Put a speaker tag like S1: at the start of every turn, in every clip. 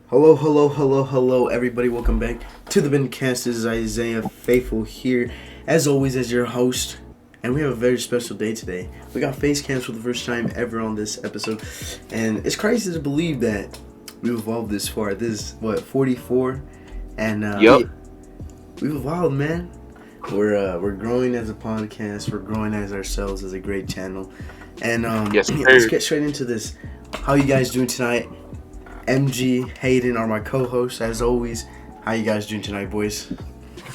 S1: Hello, everybody. Welcome back to the BINPodcast. This is Isaiah Faithful here, as always, as your host. And we have a very special day today. We got face cams for the first time ever on this episode. And it's crazy to believe that we've evolved this far. This is, 44? And we've evolved, man. We're growing as a podcast. We're growing as ourselves as a great channel. And let's get straight into this. How you guys doing tonight? MG, Hayden are my co-hosts, as always. How you guys doing tonight, boys?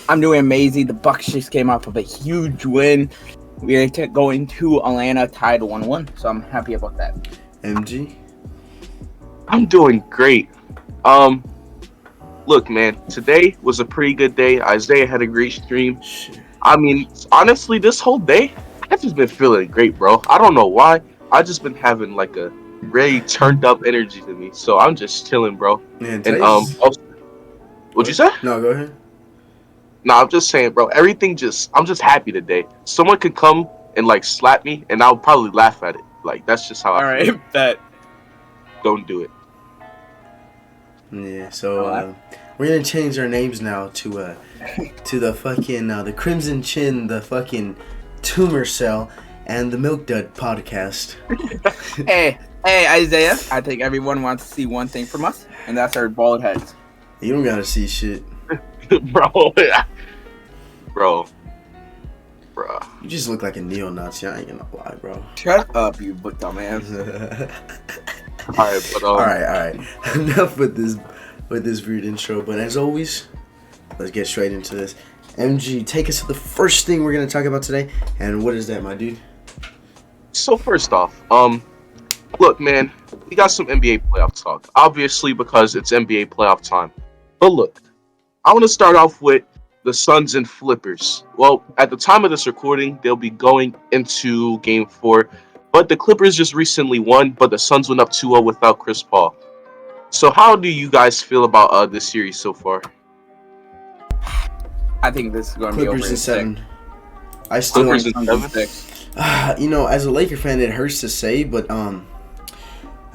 S2: I'm doing amazing. The Bucks just came off of a huge win. We're going to Atlanta tied 1-1, so I'm happy about that.
S1: MG?
S3: I'm doing great. Look, man, today was a pretty good day. Isaiah had a great stream. I mean, honestly, this whole day, I've just been feeling great, bro. I don't know why. I've just been having like a really turned up energy to me, so I'm just chilling, bro.
S1: Man,
S3: and also, what'd you say?
S1: No, go ahead.
S3: No, I'm just saying, bro. I'm just happy today. Someone could come and like slap me, and I'll probably laugh at it. Like that's just how I feel.
S2: Bet.
S3: Don't do it.
S1: Yeah, so we're gonna change our names now to the fucking the Crimson Chin, the fucking Tumor Cell, and the Milk Dud podcast.
S2: Hey, Isaiah. I think everyone wants to see one thing from us, and that's our bald heads.
S1: You don't gotta see shit.
S3: Bro.
S1: You just look like a neo-Nazi. I ain't gonna lie, bro.
S2: Shut up, you dumbass.
S1: All right. Enough with this weird intro. But as always, let's get straight into this. MG, take us to the first thing we're gonna talk about today. And what is that, my dude?
S3: So first off, look, man, we got some NBA playoff talk. Obviously, because it's NBA playoff time. But look, I want to start off with the Suns and Clippers. Well, at the time of this recording, they'll be going into Game 4. But the Clippers just recently won, but the Suns went up 2-0 without Chris Paul. So how do you guys feel about this series so far?
S2: I think this is going to be over
S1: Clippers in 7.
S2: I
S3: still Clippers in
S1: 7. You know, as a Laker fan, it hurts to say, but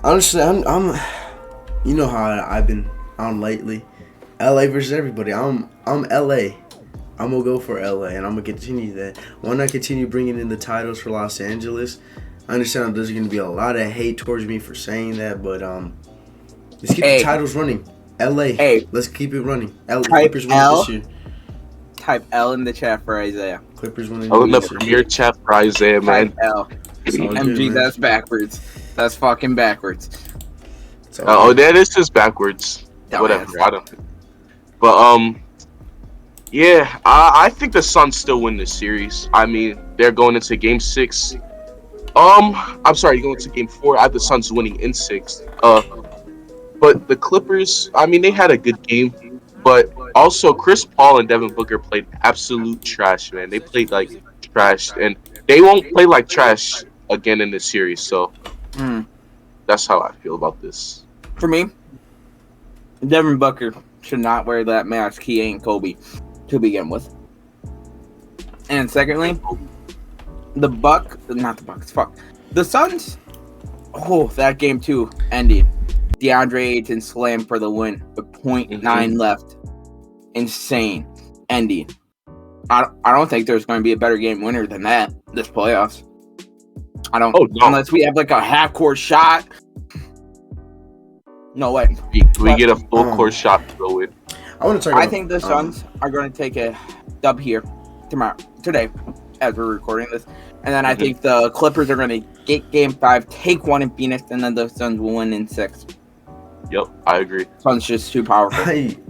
S1: honestly, I'm you know how I've been on lately. LA versus everybody. I'm LA. I'm gonna go for LA, and I'm gonna continue that. Why not continue bringing in the titles for Los Angeles? I understand there's gonna be a lot of hate towards me for saying that, but let's keep the titles running. LA. Let's keep it running. Clippers winning this year.
S2: Type L in the chat for Isaiah.
S1: Clippers winning
S3: in the premier chat for Isaiah, man.
S2: Type L. MG, that's backwards. That's fucking backwards.
S3: That is just backwards. Whatever. I don't. But yeah, I think the Suns still win this series. I mean, they're going into Game 6. I'm sorry, going to Game 4. I have the Suns winning in 6. But the Clippers, I mean, they had a good game, but also Chris Paul and Devin Booker played absolute trash, man. They played like trash, and they won't play like trash again in this series. So that's how I feel about this.
S2: For me, Devin Booker should not wear that mask. He ain't Kobe to begin with. And secondly, the Suns. Oh, that game 2 ending. DeAndre Ayton slammed for the win with 0.9 left. Insane ending. I don't think there's going to be a better game winner than that this playoffs. I don't. Unless we have like a half-court shot. No way.
S3: We get a full-court shot to go in.
S2: I think the Suns are going to take a dub here today, as we're recording this. And then I think the Clippers are going to get Game 5, take one in Phoenix, and then the Suns will win in 6.
S3: Yep, I agree.
S2: Suns just too powerful.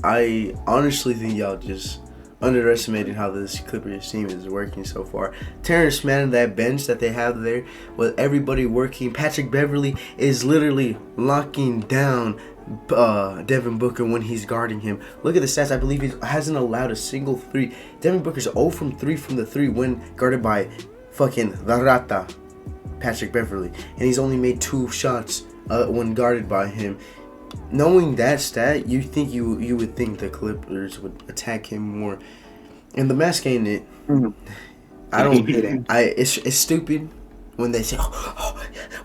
S1: I honestly think y'all just underestimated how this Clippers team is working so far. Terrence Mann, that bench that they have there, with everybody working. Patrick Beverly is literally locking down Devin Booker when he's guarding him. Look at the stats. I believe he hasn't allowed a single 3. Devin Booker's 0 from 3 from the 3 when guarded by fucking the Rata, Patrick Beverly. And he's only made 2 shots when guarded by him. Knowing that stat, you would think the Clippers would attack him more. And the mask ain't it. I don't get it. It's stupid when they say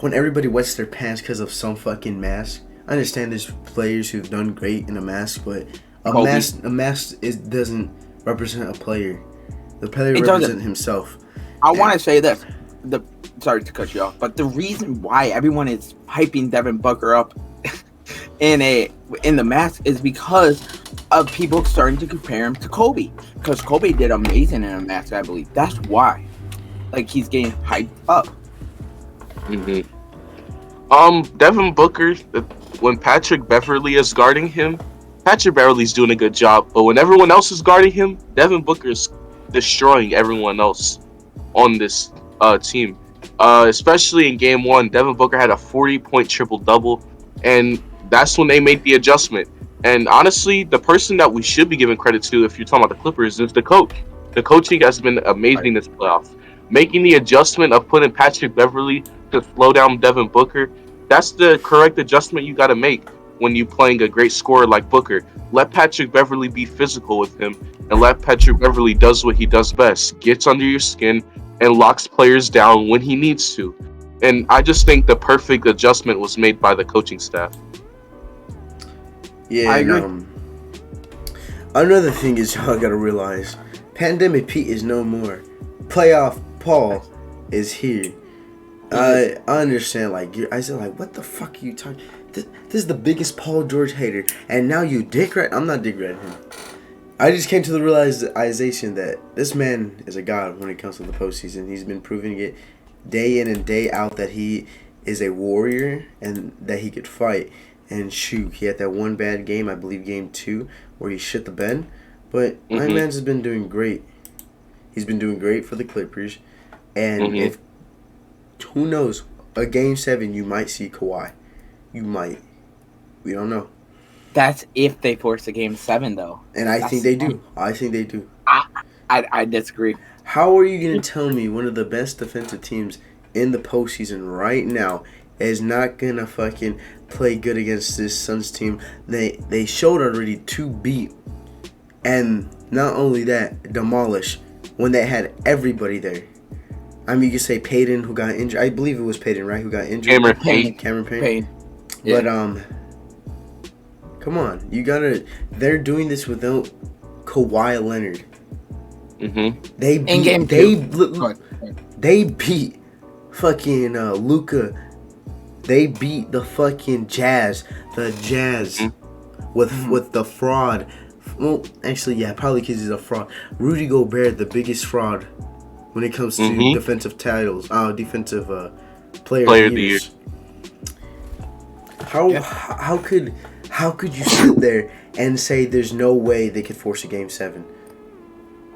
S1: when everybody wets their pants because of some fucking mask. I I understand there's players who've done great in a mask, but a
S2: Kobe.
S1: mask doesn't represent a player. The player
S2: It
S1: represents
S2: doesn't.
S1: himself.
S2: I want to say this. Sorry to cut you off, but the reason why everyone is hyping Devin Booker up in the mask is because of people starting to compare him to Kobe. Because Kobe did amazing in a mask, I believe. That's why. Like, he's getting hyped up.
S3: Mm-hmm. Devin Booker, when Patrick Beverly is guarding him, Patrick Beverly's doing a good job. But when everyone else is guarding him, Devin Booker's destroying everyone else on this team. Especially in game 1, Devin Booker had a 40-point triple-double, and that's when they made the adjustment. And honestly, the person that we should be giving credit to, if you're talking about the Clippers, is the coach. The coaching has been amazing this playoffs. Making the adjustment of putting Patrick Beverly to slow down Devin Booker, that's the correct adjustment you got to make when you're playing a great scorer like Booker. Let Patrick Beverly be physical with him, and let Patrick Beverly does what he does best, gets under your skin, and locks players down when he needs to. And I just think the perfect adjustment was made by the coaching staff.
S1: Yeah,
S2: I agree.
S1: Another thing is y'all gotta realize, Pandemic Pete is no more. Playoff Paul is here. I understand, I said, what the fuck are you talking? This is the biggest Paul George hater, and now you dick rat? I'm not dick ratting him. I just came to the realization that this man is a god when it comes to the postseason. He's been proving it day in and day out that he is a warrior and that he could fight. And shoot, he had that one bad game, I believe game 2, where he shit the bed. But my man's been doing great. He's been doing great for the Clippers. And if, who knows, a game 7 you might see Kawhi. You might. We don't know.
S2: That's if they force a game 7, though.
S1: And I think they do. I think they do.
S2: I disagree.
S1: How are you going to tell me one of the best defensive teams in the postseason right now is not going to fucking play good against this Suns team? They showed already to beat. And not only that, demolish when they had everybody there. I mean, you could say Payton, who got injured. I believe it was Payton, right? Who got injured? Cameron Payne. Yeah. But, come on. They're doing this without Kawhi Leonard. They beat fucking Luka. They beat the fucking Jazz. The Jazz with the fraud. Well, actually, yeah, probably because he's a fraud. Rudy Gobert, the biggest fraud when it comes to defensive titles. Defensive player of the year. How could you sit there and say there's no way they could force a game 7?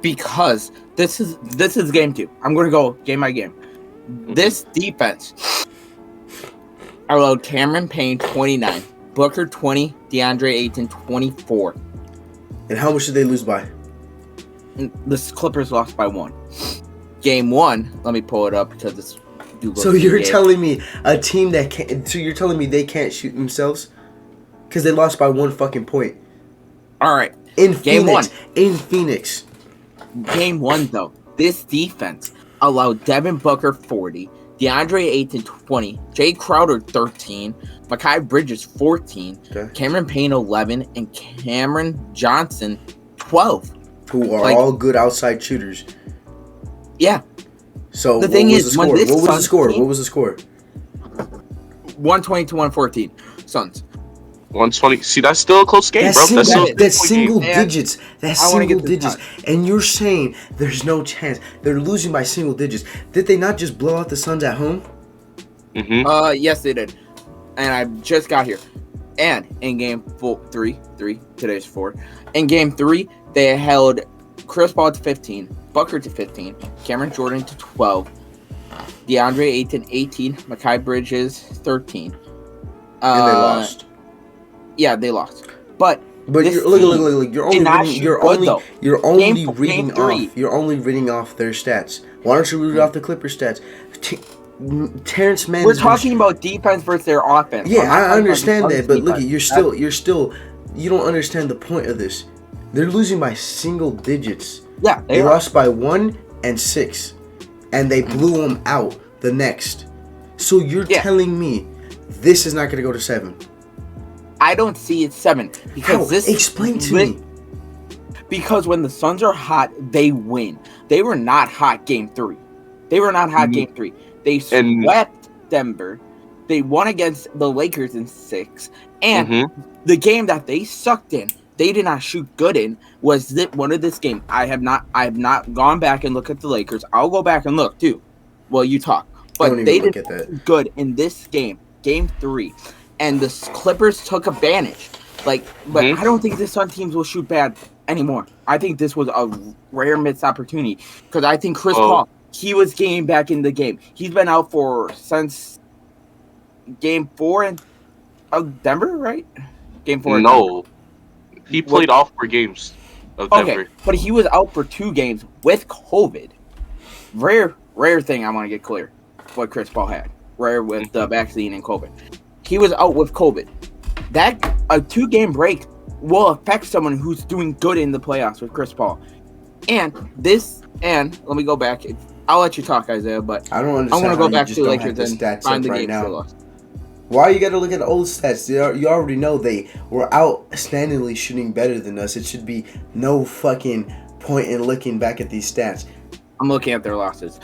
S2: Because this is game 2. I'm going to go game by game. This defense allowed Cameron Payne 29, Booker 20, DeAndre Ayton 24.
S1: And how much did they lose by?
S2: The Clippers lost by 1. Game 1, let me pull it up because it's.
S1: So you're telling me a team that can't? So you're telling me they can't shoot themselves because they lost by 1 fucking point?
S2: All right.
S1: In Phoenix.
S2: Game 1 though, this defense allowed Devin Booker 40, DeAndre Ayton 20, Jay Crowder 13, Mikal Bridges 14, Cameron Payne 11, and Cameron Johnson 12.
S1: Who are all good outside shooters.
S2: Yeah.
S1: So
S2: the thing is,
S1: what was the score?
S2: 120 to 114. Suns.
S3: 120. See, that's still a close game, bro.
S1: That's single digits. That's single digits. And you're saying there's no chance. They're losing by single digits. Did they not just blow out the Suns at home?
S2: Yes, they did. And I just got here. And in game 3, today's 4. In game 3, they held Chris Paul to 15, Booker to 15, Cameron Jordan to 12, DeAndre Ayton 18, Mikal Bridges 13.
S1: And they lost.
S2: Yeah, they lost. But
S1: look. You're only reading off their stats. Why don't you read off the Clippers stats? Terrence Mann.
S2: We're talking about defense versus their offense.
S1: Yeah, I understand that, but look, you don't understand the point of this. They're losing by single digits.
S2: Yeah,
S1: they lost by 1 and 6, and they blew them out the next. So you're telling me this is not going to go to 7?
S2: I don't see it 7 because
S1: Explain to me.
S2: Because when the Suns are hot, they win. They were not hot game 3. They were not hot game 3. They swept Denver. They won against the Lakers in 6. And the game that they sucked in, they did not shoot good in, was one of this game. I have not gone back and looked at the Lakers. I'll go back and look too. Well, you talk. But they did good in this game, game 3. And the Clippers took advantage. But I don't think the Sun teams will shoot bad anymore. I think this was a rare missed opportunity because I think Chris Paul, he was getting back in the game. He's been out since game 4 of Denver, right? Game 4.
S3: No, he played all 4 games of Denver.
S2: Okay, but he was out for 2 games with COVID. Rare thing. I want to get clear. What Chris Paul had, rare with the vaccine and COVID. He was out with COVID. That a 2-game break will affect someone who's doing good in the playoffs with Chris Paul. And let me go back. I'll let you talk, Isaiah, but
S1: I don't understand.
S2: I want to go back to the Lakers and find the game
S1: right now. Why you got to look at the old stats? You already know they were outstandingly shooting better than us. It should be no fucking point in looking back at these stats.
S2: I'm looking at their losses.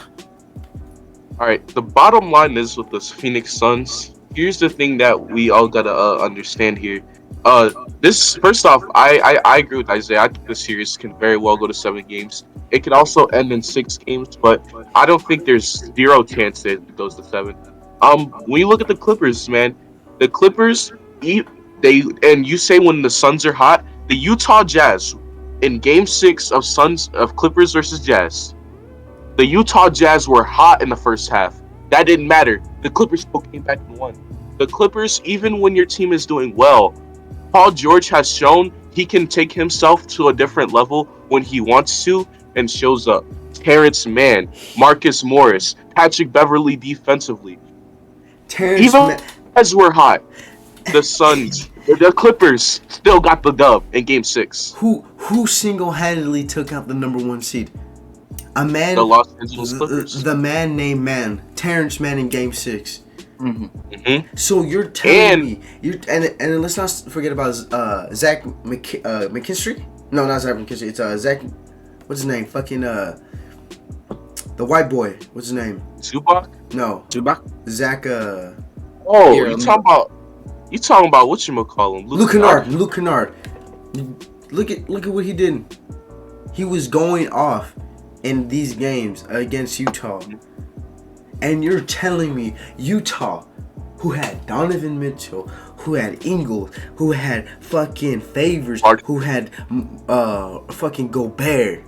S3: All right, the bottom line is with the Phoenix Suns. Here's the thing that we all gotta understand here. This first off, I agree with Isaiah. I think the series can very well go to 7 games. It could also end in 6 games, but I don't think there's 0 chance that it goes to 7. When you look at the Clippers, man, the Clippers, and you say when the Suns are hot, the Utah Jazz in Game 6 of Clippers versus Jazz, the Utah Jazz were hot in the first half. That didn't matter. The Clippers still came back and won. The Clippers, even when your team is doing well, Paul George has shown he can take himself to a different level when he wants to and shows up. Terrence Mann, Marcus Morris, Patrick Beverly defensively. Even as we're hot, the Suns, the Clippers still got the dub in Game 6.
S1: Who single-handedly took out the number 1 seed? A man,
S3: the Los Angeles Clippers.
S1: The man named Terrence Mann in Game 6. So you're telling me and let's not forget about Zach McKinstry. No, not Zach McKinstry. It's Zach. What's his name? Fucking the white boy. What's his name?
S3: Zubac?
S1: No.
S2: Zubac?
S1: Zach.
S3: You talking about whatchamacallit?
S1: Luke Kennard. Luke Kennard. Look at what he did. He was going off in these games against Utah. And you're telling me Utah, who had Donovan Mitchell, who had Ingles, who had fucking Favors, who had fucking Gobert,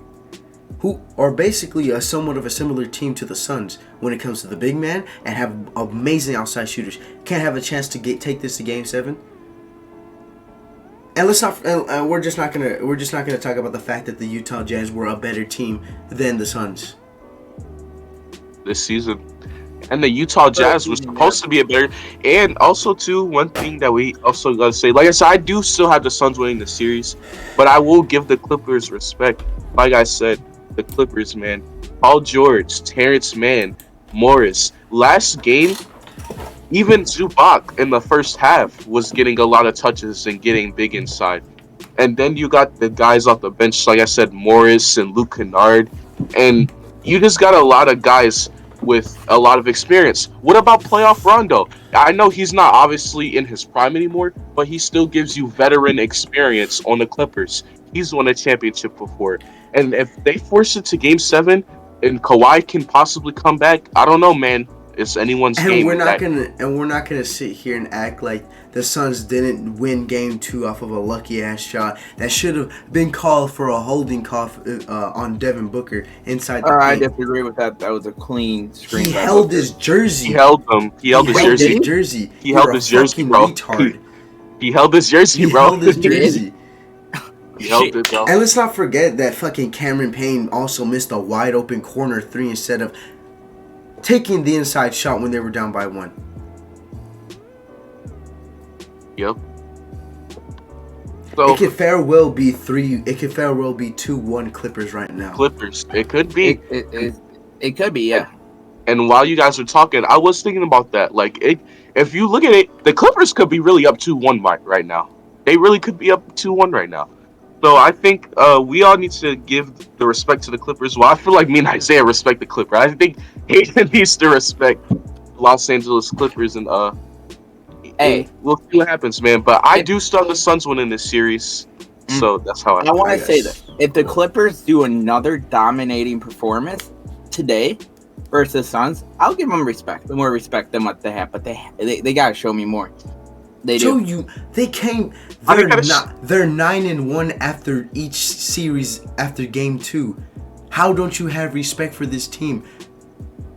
S1: who are basically somewhat of a similar team to the Suns when it comes to the big man and have amazing outside shooters, can't have a chance to take this to Game 7? And let's not. We're just not gonna talk about the fact that the Utah Jazz were a better team than the Suns
S3: this season, and the Utah Jazz was supposed to be a better. And also, too, one thing that we also gotta say, like I said, I do still have the Suns winning the series, but I will give the Clippers respect. Like I said, the Clippers, man, Paul George, Terrence Mann, Morris. Last game, even Zubac in the first half was getting a lot of touches and getting big inside. And then you got the guys off the bench, like I said, Morris and Luke Kennard. And you just got a lot of guys with a lot of experience. What about playoff Rondo? I know he's not obviously in his prime anymore, but he still gives you veteran experience on the Clippers. He's won a championship before. And if they force it to Game 7 and Kawhi can possibly come back, I don't know, man. It's anyone's game.
S1: We're not gonna sit here and act like the Suns didn't win Game 2 off of a lucky ass shot that should have been called for a holding call on Devin Booker inside the paint.
S2: I disagree with that. That was a clean screen.
S1: He held his jersey.
S3: He held him. He held his jersey. He held his jersey, bro. He held his jersey, bro.
S1: He held his jersey.
S3: He held it, bro.
S1: And let's not forget that fucking Cameron Payne also missed a wide open corner 3 instead of taking the inside shot when they were down by 1.
S3: Yep. So
S1: it could fair well be 3. It could fair well be 2-1 Clippers right now.
S3: Clippers. It could be.
S2: It could be, yeah.
S3: And while you guys were talking, I was thinking about that. Like, if you look at it, the Clippers could be really up 2-1 right now. They really could be up 2-1 right now. So I think we all need to give the respect to the Clippers. Well, I feel like me and Isaiah respect the Clippers. I think Hayden needs to respect Los Angeles Clippers, and
S2: Hey,
S3: we'll see what happens, man. But I do start the Suns winning this series, so that's how
S2: I want to say this: if the Clippers do another dominating performance today versus Suns, I'll give them respect. The more respect than what they have, but they gotta show me more. They do.
S1: Show you. They came. They're 9-1 after each series after game 2. How don't you have respect for this team?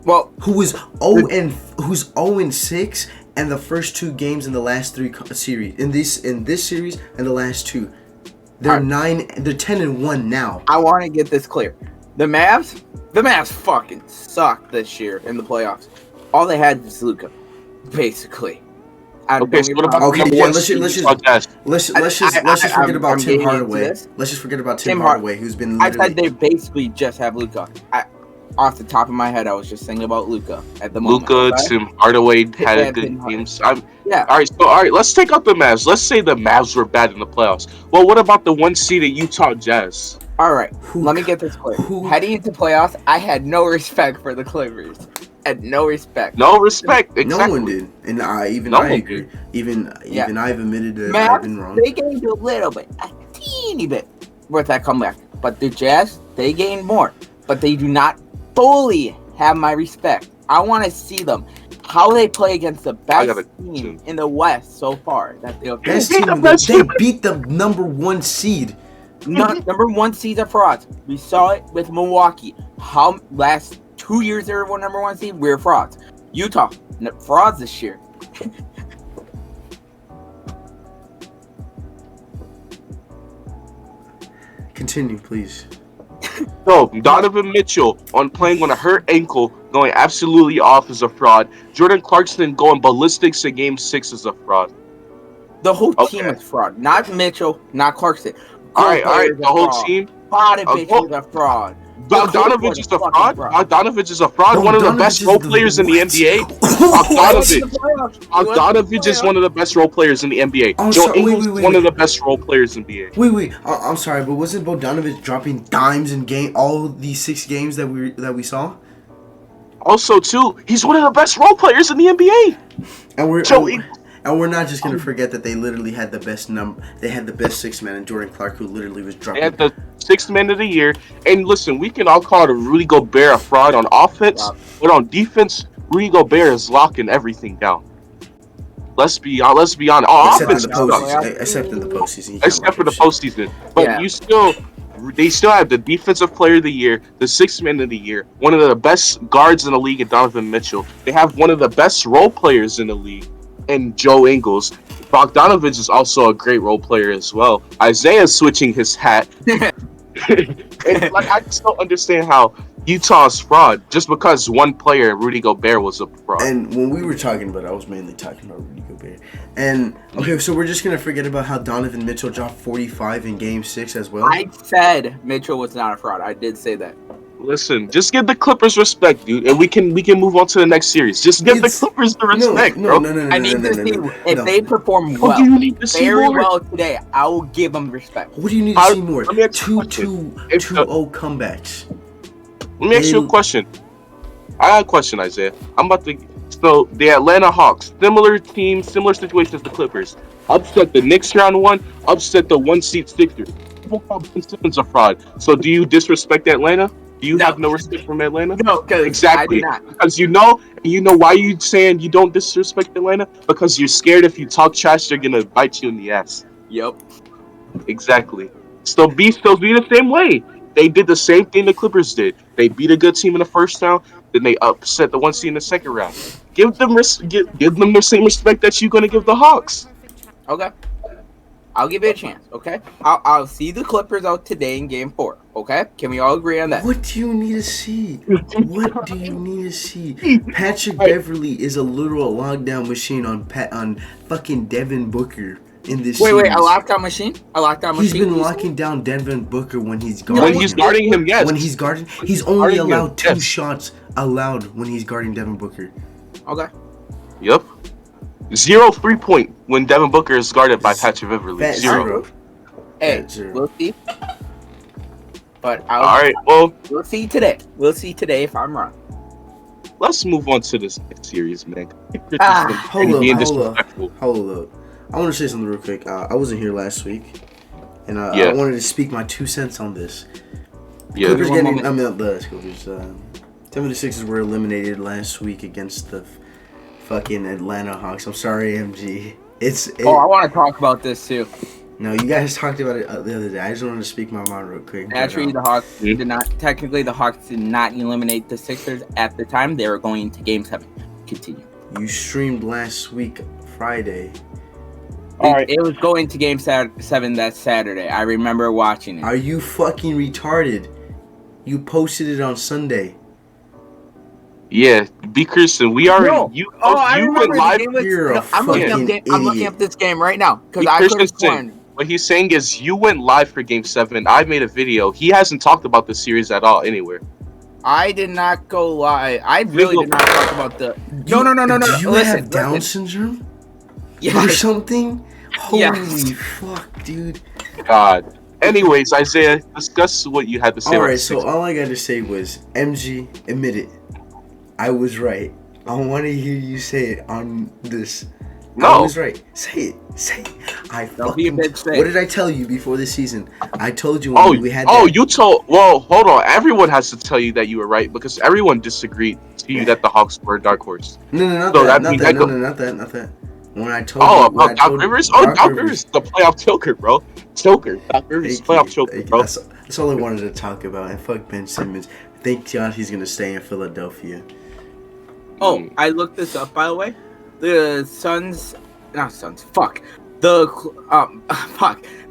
S2: Well,
S1: who's 0-6 and the first 2 games in the last 3 series in this series and the last 2. They're 10-1 now.
S2: I want to get this clear. The Mavs fucking suck this year in the playoffs. All they had was Luka, basically.
S3: Okay, so what about
S1: let's just forget about Tim Hardaway. Let's just forget about Tim Hardaway, who's been.
S2: I said they basically just have Luka. Off the top of my head, I was just thinking about Luka at the moment.
S3: Luka, Tim Hardaway had a good games. All right. Let's take out the Mavs. Let's say the Mavs were bad in the playoffs. Well, what about the 1 seeded Utah Jazz?
S2: All right, let me get this clear. Heading into playoffs, I had no respect for the Clippers. No respect.
S3: Exactly.
S1: No one did, and I agree. Even I've admitted that I've been wrong.
S2: They gained a little bit, a teeny bit, with that comeback. But the Jazz, they gained more, but they do not fully have my respect. I want to see them how they play against the best team in the West so far. They
S1: beat the number 1 seed.
S2: Number 1 seeds are frauds. We saw it with Milwaukee. How last 2 years they were number 1 seed. We're frauds. Utah, frauds this year.
S1: Continue, please.
S3: So Donovan Mitchell playing on a hurt ankle, going absolutely off is a fraud. Jordan Clarkson going ballistics in Game 6 is a fraud.
S2: The whole team is fraud. Not Mitchell, not Clarkson.
S3: All right. The whole team.
S2: Bogdanovich is a fraud.
S3: Bogdanovich is a fraud. Bogdanovich is a fraud. One of the best role players in the NBA. Bogdanovich is one of the best role players in the NBA. Joe Ingles is one of the best role players in the NBA.
S1: Wait. I'm sorry, but wasn't Bogdanovich dropping dimes in all these 6 games that we saw?
S3: Also, too, he's one of the best role players in the NBA.
S1: And we're not just gonna forget that they literally had the best They had the best 6th man in Jordan Clark, who literally was dropping.
S3: They had the 6th man of the year. And listen, we can all call Rudy Gobert a fraud on offense, but on defense, Rudy Gobert is locking everything down. Let's be honest.
S1: Except in the postseason.
S3: Except for the postseason, but they still have the defensive player of the year, the 6th man of the year, one of the best guards in the league, in Donovan Mitchell. They have one of the best role players in the league, and Joe Ingles. Bogdanovich is also a great role player as well. Isaiah's switching his hat. And I just don't understand how Utah's fraud just because one player, Rudy Gobert, was a fraud.
S1: And when we were talking about it, I was mainly talking about Rudy Gobert. And okay, so we're just gonna forget about how Donovan Mitchell dropped 45 in Game 6 as well.
S2: I said Mitchell was not a fraud. I did say that.
S3: Listen, just give the Clippers respect, dude, and we can move on to the next series. Just give the Clippers the respect, bro.
S2: I need to see if they perform well, well today. I will give them respect.
S1: What do you need to see more? 2-0 comebacks.
S3: Let me ask you a question. I got a question, Isaiah. So the Atlanta Hawks, similar team, similar situation as the Clippers, upset the Knicks round 1, upset the 1 seed Sixers. People call Ben Simmons a fraud. So do you disrespect Atlanta? Do you have no respect from Atlanta?
S2: No,
S3: exactly.
S2: I do not.
S3: Because you know why you saying you don't disrespect Atlanta? Because you're scared if you talk trash, they're gonna bite you in the ass.
S2: Yep.
S3: Exactly. Still be the same way. They did the same thing the Clippers did. They beat a good team in the first round, then they upset the 1 seed in the second round. Give them the same respect that you're gonna give the Hawks.
S2: Okay. I'll give it a chance, okay? I'll see the Clippers out today in Game 4, okay? Can we all agree on that?
S1: What do you need to see? Patrick Beverly is a literal lockdown machine on fucking Devin Booker. in this
S2: Wait,
S1: series.
S2: a lockdown machine?
S1: He's been locking down Devin Booker when he's guarding.
S3: When he's guarding him, yes.
S1: When he's guarding, he's only allowed 2 shots allowed when he's guarding Devin Booker.
S2: Okay.
S3: Yep. 0 3-point when Devin Booker is guarded by Patrick Beverly. 0.
S2: Hey, we'll see. But
S3: all right, well,
S2: we'll see today. We'll see today if I'm wrong.
S3: Let's move on to this next series, man.
S1: Hold up. I want to say something real quick. I wasn't here last week, and I wanted to speak my 2 cents on this.
S3: Yeah.
S1: Clippers getting, I mean, the Clippers. 76ers were eliminated last week against the fucking Atlanta Hawks. I'm sorry, MG. I
S2: want to talk about this too.
S1: No, you guys talked about it the other day. I just wanted to speak my mind real quick.
S2: Actually, the Hawks did not. Technically, the Hawks did not eliminate the Sixers at the time. They were going to Game 7. Continue.
S1: You streamed last week, Friday.
S2: It was going to Game 7 that Saturday. I remember watching it.
S1: Are you fucking retarded? You posted it on Sunday.
S3: Yeah, B. Kirsten, we already.
S2: I remember
S3: went live.
S1: I'm
S2: looking up this game right now because I could have sworn.
S3: What he's saying is you went live for Game 7. I made a video. He hasn't talked about the series at all anywhere.
S2: I did not go live. I really did not talk about the. No.
S1: Do you have Down syndrome?
S2: Yeah.
S1: Or something? Holy fuck, dude.
S3: God. Anyways, Isaiah, discuss what you had to say.
S1: Alright, so all I got to say was, MG, admit it. I was right. I want to hear you say it on this.
S3: No.
S1: I was right. Say it.
S2: Don't be a bitch.
S1: What did I tell you before this season? I told you when we had
S3: you told... Well, hold on. Everyone has to tell you that you were right because everyone disagreed to you that the Hawks were a dark horse.
S1: No, not that. When I told you...
S3: about Doc Rivers? Doc Rivers, the playoff choker, bro. Doc Rivers, playoff choker, bro.
S1: That's all I wanted to talk about. And fuck Ben Simmons. Thank God he's going to stay in Philadelphia.
S2: Oh, I looked this up, by the way. The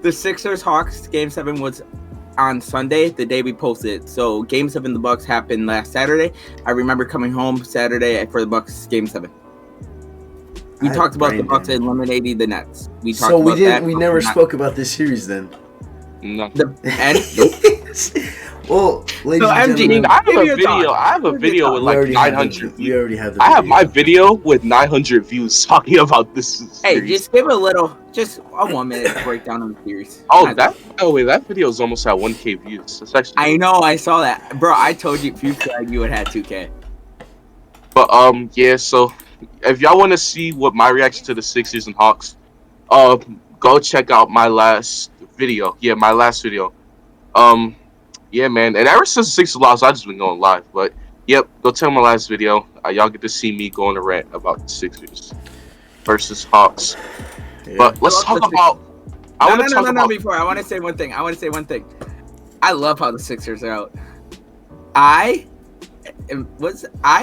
S2: The Sixers Hawks Game 7 was on Sunday, the day we posted it. So Game 7 the Bucks happened last Saturday. I remember coming home Saturday for the Bucks Game 7. We talked about the Bucks eliminating the Nets. We
S1: never spoke about this series then.
S3: No.
S1: Well, ladies and gentlemen,
S3: I have a video with like 900 views.
S1: We already have the
S3: video. I have my video with 900 views talking about this series.
S2: Hey, just give a 1 minute breakdown of the series.
S3: That video is almost at 1K views. That's actually
S2: I know, I saw that. Bro, I told you if you tried, you would have 2K.
S3: But so if y'all want to see what my reaction to the Sixers and Hawks, go check out my last video. Yeah, my last video. Yeah, man. And ever since the Sixers lost, I've just been going live. But, yep, go check my last video. Y'all get to see me go on a rant about the Sixers versus Hawks. Yeah. But let's talk about...
S2: Before, I want to say one thing. I love how the Sixers are out. I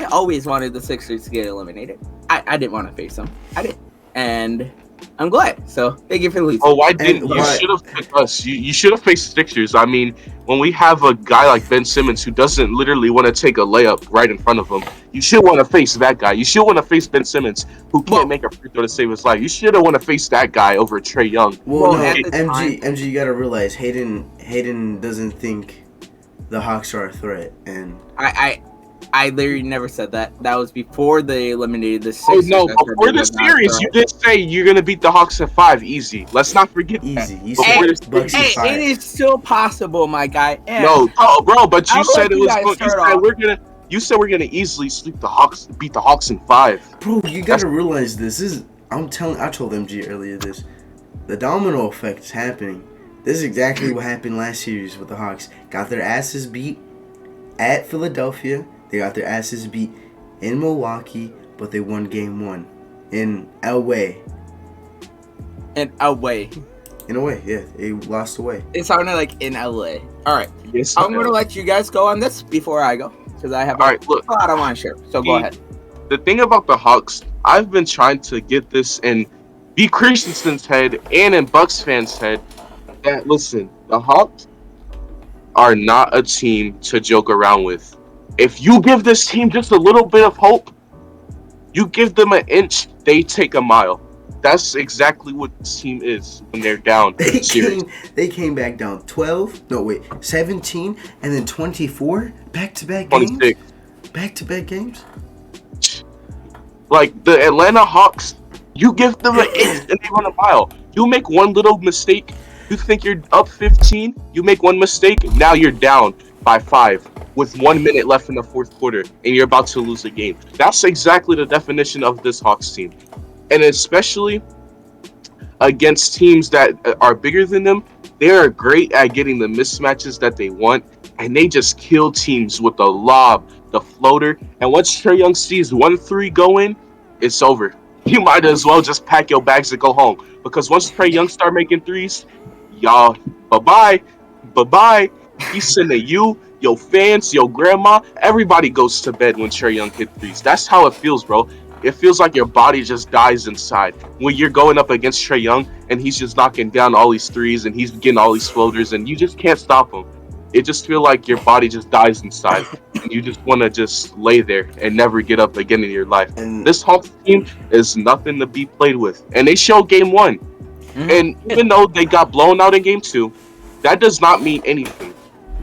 S2: always wanted the Sixers to get eliminated. I didn't want to face them. I didn't. And... I'm glad. So, thank you for losing.
S3: Oh, why didn't you? Should have picked us. You should have faced Sixers. I mean, when we have a guy like Ben Simmons who doesn't literally want to take a layup right in front of him, you should want to face that guy. You should want to face Ben Simmons who can't make a free throw to save his life. You should want to face that guy over Trae Young.
S1: Well, no, MG, you gotta realize Hayden doesn't think the Hawks are a threat, and
S2: I literally never said that. That was before they eliminated the Sixers.
S3: Oh, no, before the series, you did say you're going to beat the Hawks at 5 easy. Let's not forget that.
S1: Easy.
S2: It is still possible, my guy. And
S3: no, bro, but you said it was you said we're going to easily beat the Hawks in 5.
S1: Bro, you got to realize this. I told MG earlier this. The domino effect is happening. This is exactly what happened last series with the Hawks. Got their asses beat at Philadelphia. They got their asses beat in Milwaukee, but they won Game 1 in LA.
S2: In LA.
S1: In a way, yeah. They lost away.
S2: It sounded like in LA. All right.
S3: Yes,
S2: I'm going to let you guys go on this before I go, because I have a lot I want to share. So go ahead.
S3: The thing about the Hawks, I've been trying to get this in B. Christensen's head and in Bucks fans' head that, listen, the Hawks are not a team to joke around with. If you give this team just a little bit of hope, you give them an inch, they take a mile. That's exactly what this team is when they're down.
S1: They came back down 17, and then 24 back-to-back games.
S3: 26.
S1: Back-to-back games.
S3: Like the Atlanta Hawks, you give them an ace and they run a mile. You make one little mistake, you think you're up 15. You make one mistake, now you're down by 5 with 1 minute left in the fourth quarter, and you're about to lose the game. That's exactly the definition of this Hawks team, and especially against teams that are bigger than them, they are great at getting the mismatches that they want, and they just kill teams with the lob, the floater, and once Trae Young sees 1-3 go in, it's over. You might as well just pack your bags and go home, because once Trae Young start making threes, y'all, bye-bye. He's sending you, your fans, your grandma, everybody goes to bed when Trae Young hit threes. That's how it feels, bro. It feels like your body just dies inside when you're going up against Trae Young and he's just knocking down all these threes and he's getting all these floaters and you just can't stop him. It just feels like your body just dies inside and you just want to just lay there and never get up again in your life. And this Hawks team is nothing to be played with. And they showed game 1. And even though they got blown out in game 2, that does not mean anything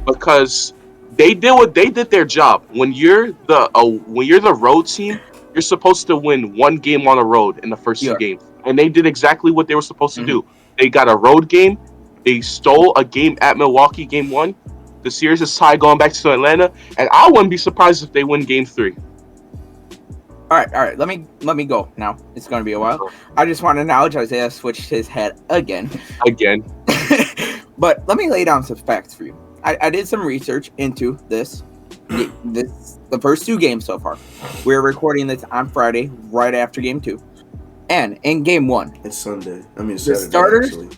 S3: because they did their job. When you're the road team, you're supposed to win 1 game on the road in the first 2 games. And they did exactly what they were supposed to do. They got a road game. They stole a game at Milwaukee, game 1. The series is tied going back to Atlanta. And I wouldn't be surprised if they win game 3.
S2: All right. Let me go now. It's going to be a while. I just want to acknowledge Isaiah switched his head again. But let me lay down some facts for you. I did some research into this. The first 2 games so far. We're recording this on Friday, right after game 2. And in game 1,
S1: it's Sunday. I mean,
S2: the
S1: Saturday,
S2: starters.
S1: Actually.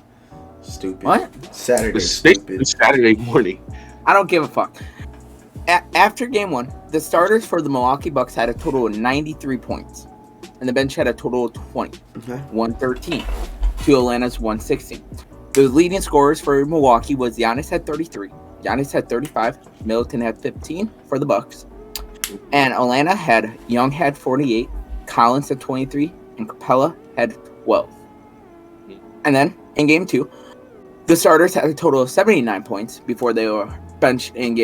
S1: Stupid.
S2: What?
S1: Saturday. Stupid.
S3: It's Saturday morning.
S2: I don't give a fuck. After game 1, the starters for the Milwaukee Bucks had a total of 93 points, and the bench had a total of 20, 113 to Atlanta's 116. The leading scorers for Milwaukee was Giannis had 33. Giannis had 35. Middleton had 15 for the Bucks. And Atlanta had Young had 48. Collins had 23. And Capella had 12. And then in game 2, the starters had a total of 79 points before they were benched in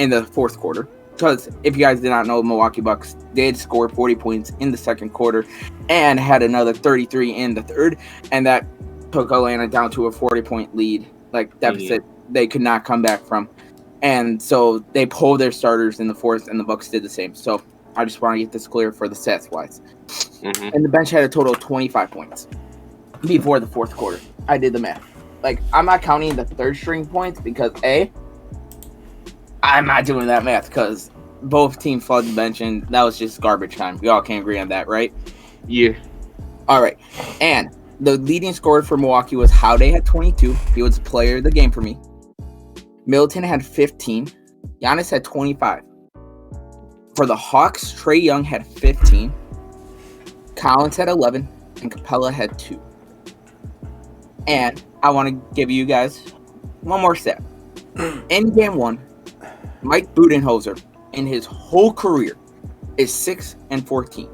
S2: the fourth quarter. Because if you guys did not know, Milwaukee Bucks did score 40 points in the second quarter and had another 33 in the third. And that took Atlanta down to a 40-point lead, deficit they could not come back from. And so they pulled their starters in the fourth, and the Bucks did the same. So I just want to get this clear for the stats-wise. And the bench had a total of 25 points before the fourth quarter. I did the math. I'm not counting the third-string points because, I'm not doing that math because both teams flooded the bench, and that was just garbage time. We all can agree on that, right?
S3: Yeah.
S2: All right. And the leading scorer for Milwaukee was Howday had 22. He was the player of the game for me. Middleton had 15. Giannis had 25. For the Hawks, Trae Young had 15. Collins had 11. And Capella had 2. And I want to give you guys one more stat. In game 1, Mike Budenholzer, in his whole career, is 6-14.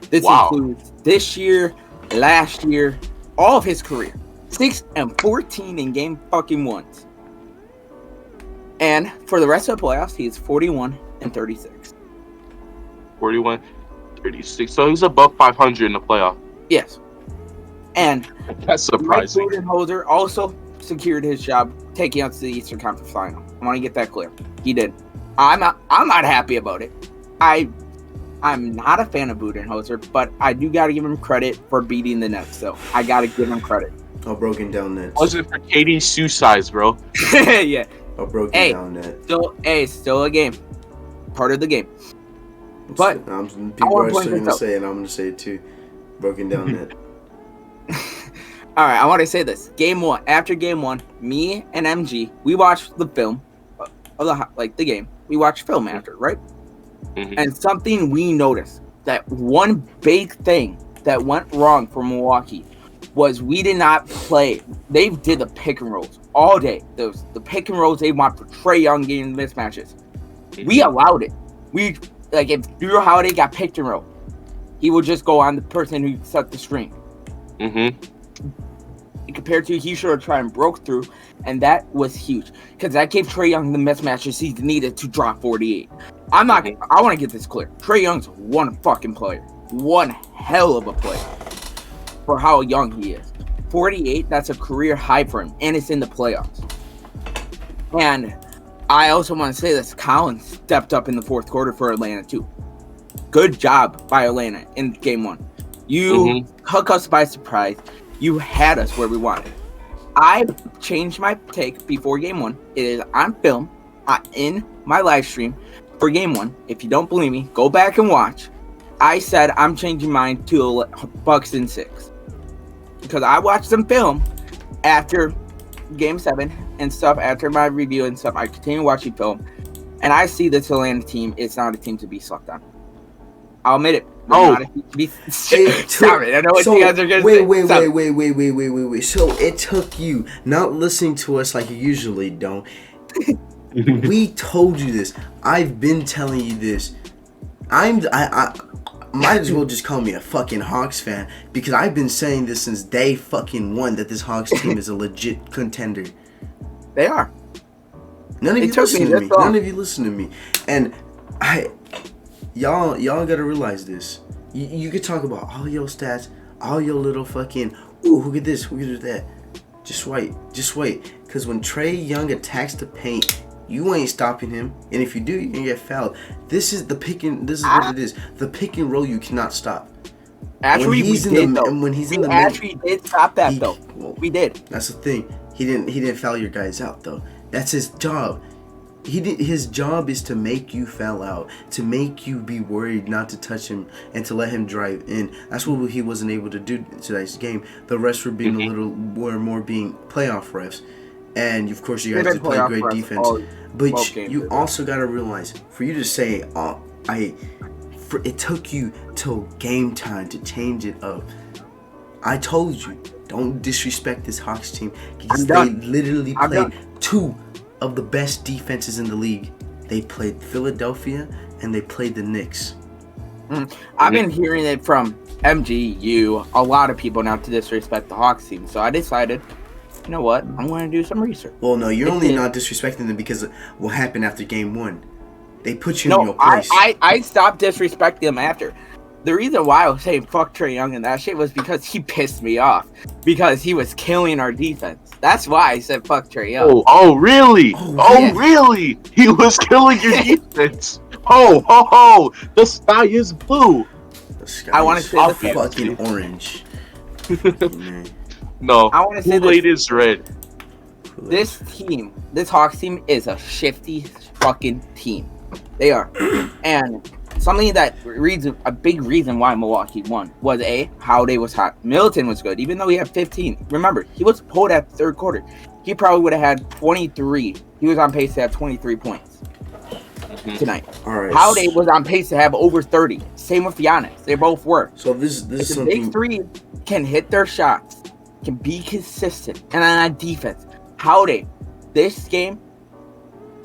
S2: This includes this year, last year, all of his career. 6-14 in game fucking 1s. And for the rest of the playoffs, he is 41-36.
S3: 41-36. So he's above 500 in the playoff.
S2: Yes. And
S3: that's surprising.
S2: Mike Budenholzer also secured his job taking us to the Eastern Conference Final. I want to get that clear. He did. I'm not happy about it. I'm not a fan of Budenholzer, but I do got to give him credit for beating the Nets. So I got to give him credit.
S1: Oh, broken down Nets.
S3: Wasn't for KD's shoe size, bro.
S2: Yeah.
S1: Oh, broken down Nets.
S2: Still a game. Part of the game. But
S1: people are still going to say it, and I'm going to say it too. Broken down net.
S2: All right, I want to say this. Game 1. After game 1, me and MG, we watched the film of the game. We watched film after, right? And something we noticed, that one big thing that went wrong for Milwaukee was we did not play. They did the pick and rolls all day. The pick and rolls they want for Trae Young getting mismatches. We allowed it. If Drew Holiday got picked and roll, he would just go on the person who set the screen. Compared to he should have tried and broke through, and that was huge because that gave Trae Young the mismatches he needed to drop 48. I want to get this clear. Trae Young's one fucking player, one hell of a player for how young he is. 48, that's a career high for him, and it's in the playoffs. And I also want to say this: Collins stepped up in the fourth quarter for Atlanta too. Good job by Atlanta in game 1. You took us by surprise. You had us where we wanted. I changed my take before game 1. It is on film, in my live stream for game 1. If you don't believe me, go back and watch. I said I'm changing mine to Bucks in 6 because I watched some film after game 7 and stuff. After my review and stuff, I continue watching film, and I see this Atlanta team. It's not a team to be slept on. I'll admit it. Stop it. I know what you guys are going to say.
S1: Wait. So it took you not listening to us like you usually don't. We told you this. I've been telling you this. I might as well just call me a fucking Hawks fan because I've been saying this since day fucking 1 that this Hawks team is a legit contender.
S2: They are.
S1: None of you listen to me. None of you listen to me. And y'all gotta realize this. You could talk about all your stats, all your little fucking, ooh, who get this, who get that. Just wait. Because when Trae Young attacks the paint, you ain't stopping him. And if you do, you're gonna get fouled. This is what it is. The pick and roll you cannot stop.
S2: Actually, we did stop that though.
S1: Well,
S2: we did.
S1: That's the thing. He didn't foul your guys out though. That's his job. His job is to make you foul out, to make you be worried not to touch him, and to let him drive in. That's what he wasn't able to do in today's game. The refs were being a little more being playoff refs, and of course you guys did play great defense. But you also gotta realize, for you to say, it took you till game time to change it up. I told you, don't disrespect this Hawks team because they literally played 2 of the best defenses in the league. They played Philadelphia and they played the Knicks.
S2: I've been hearing it from MGU, a lot of people now, to disrespect the Hawks team. So I decided, you know what, I'm going to do some research.
S1: Well, no, you're only not disrespecting them because of what happened after game 1. They put you in your place.
S2: I stopped disrespecting them after. The reason why I was saying fuck Trae Young and that shit was because he pissed me off. Because he was killing our defense. That's why I said fuck Trae Young.
S3: Oh, really? Really? He was killing your defense. The sky is blue.
S1: The sky
S2: I want to say this
S1: fucking orange.
S3: No,
S2: I want to say
S3: Kool-Aid is red.
S2: This team, this Hawks team, is a shifty fucking team. They are. And something that a big reason why Milwaukee won was Holiday was hot. Middleton was good, even though he had 15. Remember, he was pulled at the third quarter. He probably would have had 23. He was on pace to have 23 points tonight.
S1: All right.
S2: Holiday was on pace to have over 30. Same with Giannis. They both were.
S1: So this is
S2: the
S1: something.
S2: Big three can hit their shots, can be consistent, and on defense, Holiday, this game,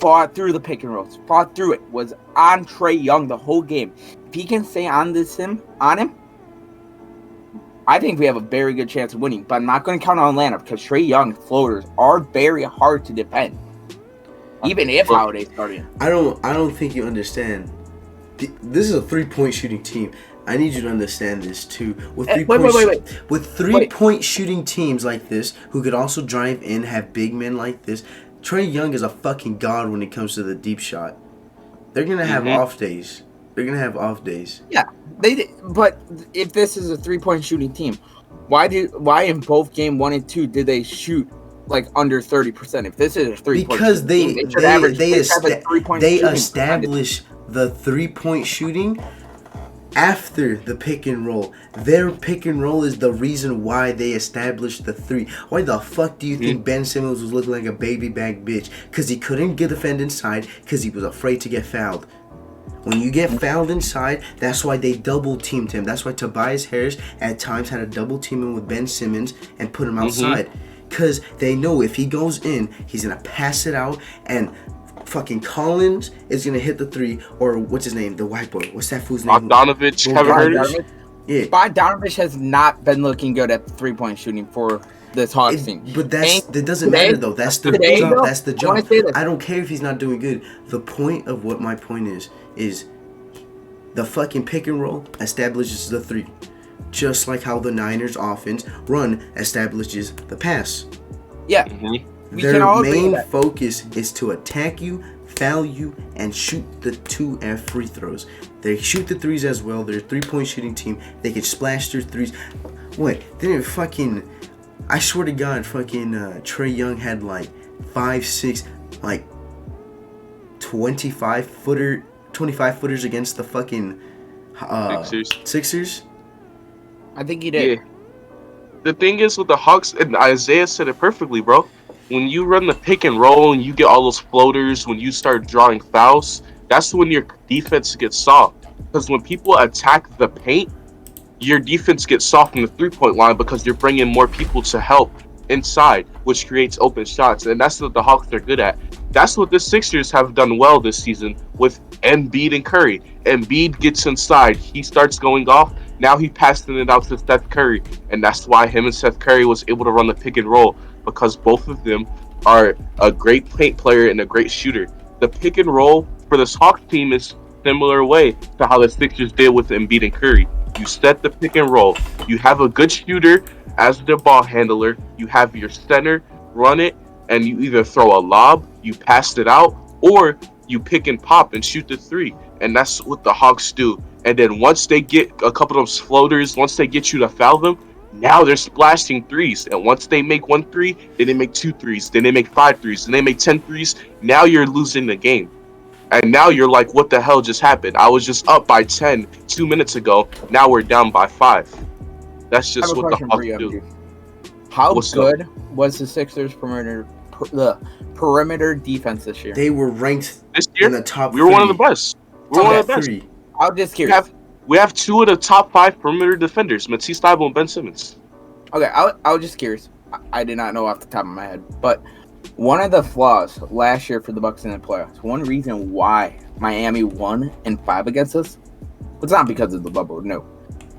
S2: fought through the pick and rolls, fought through it, was on Trae Young the whole game. If he can stay on him, I think we have a very good chance of winning. But I'm not going to count on Atlanta because Trae Young floaters are very hard to defend, even if Holiday's starting.
S1: I don't think you understand. This is a 3-point shooting team. I need you to understand this too. With three-point shooting teams like this, who could also drive in, have big men like this, Trae Young is a fucking god when it comes to the deep shot. They're gonna have off days.
S2: Yeah, they did. But if this is a 3-point shooting team, why in both game 1 and 2 did they shoot like under 30%? If this is a 3-point,
S1: because they
S2: established
S1: the 3-point shooting after the pick and roll. Their pick and roll is the reason why they established the 3. Why the fuck do you think Ben Simmons was looking like a baby back bitch? Because he couldn't get defend inside because he was afraid to get fouled. When you get fouled inside, that's why they double teamed him. That's why Tobias Harris at times had a double team him with Ben Simmons and put him outside. Because they know if he goes in, he's going to pass it out and fucking Collins is gonna hit the 3, or what's his name, the white boy. What's that fool's name?
S3: Bogdanovich, Kevin Herters.
S1: Yeah.
S2: Bogdanovich has not been looking good at 3-point shooting for this Hawks team.
S1: But that doesn't
S2: today-
S1: matter though. That's the
S2: today,
S1: job.
S2: though,
S1: That's the
S2: I wanna
S1: job.
S2: say this.
S1: I don't care if he's not doing good. The point of what my point is the fucking pick and roll establishes the three, just like how the Niners offense run establishes the pass.
S2: Yeah.
S3: Mm-hmm.
S2: We
S1: Their
S2: can all agree
S1: main
S2: that.
S1: focus is to attack you, foul you, and shoot the 2 and free throws. They shoot the threes as well. They're a 3-point shooting team. They can splash their threes. Wait, they didn't fucking. I swear to God, fucking Trey Young had like 5'6", like 25 footers against the fucking Sixers.
S2: I think he did.
S3: Yeah. The thing is with the Hawks, and Isaiah said it perfectly, bro. When you run the pick and roll and you get all those floaters, when you start drawing fouls, that's when your defense gets soft. Because when people attack the paint, your defense gets soft from the 3-point line because you're bringing more people to help inside, which creates open shots. And that's what the Hawks are good at. That's what the Sixers have done well this season with Embiid and Curry. Embiid gets inside. He starts going off. Now he passing it out to Seth Curry. And that's why him and Seth Curry was able to run the pick and roll, because both of them are a great paint player and a great shooter. The pick and roll for this Hawks team is similar way to how the Sixers did with Embiid and Curry. You set the pick and roll. You have a good shooter as the ball handler. You have your center run it, and you either throw a lob, you pass it out, or you pick and pop and shoot the 3. And that's what the Hawks do. And then once they get a couple of those floaters, once they get you to foul them, now they're splashing 3s. And once they make 1 3, then they make 2 3s, then they make 5 3s, then they make 10 3s. Now you're losing the game. And now you're like, what the hell just happened? I was just up by 10 2 minutes ago. Now we're down by 5. That's just what the Hawks do.
S2: How good was the Sixers perimeter defense this year?
S1: They were ranked
S3: this year
S1: in the top.
S3: We were one of the best. We were one of the best.
S2: I'm just curious.
S3: We have 2 of the top 5 perimeter defenders, Matisse Thybulle and Ben Simmons.
S2: Okay, I was just curious. I did not know off the top of my head, but one of the flaws last year for the Bucks in the playoffs, one reason why Miami won in 5 against us, was not because of the bubble. No,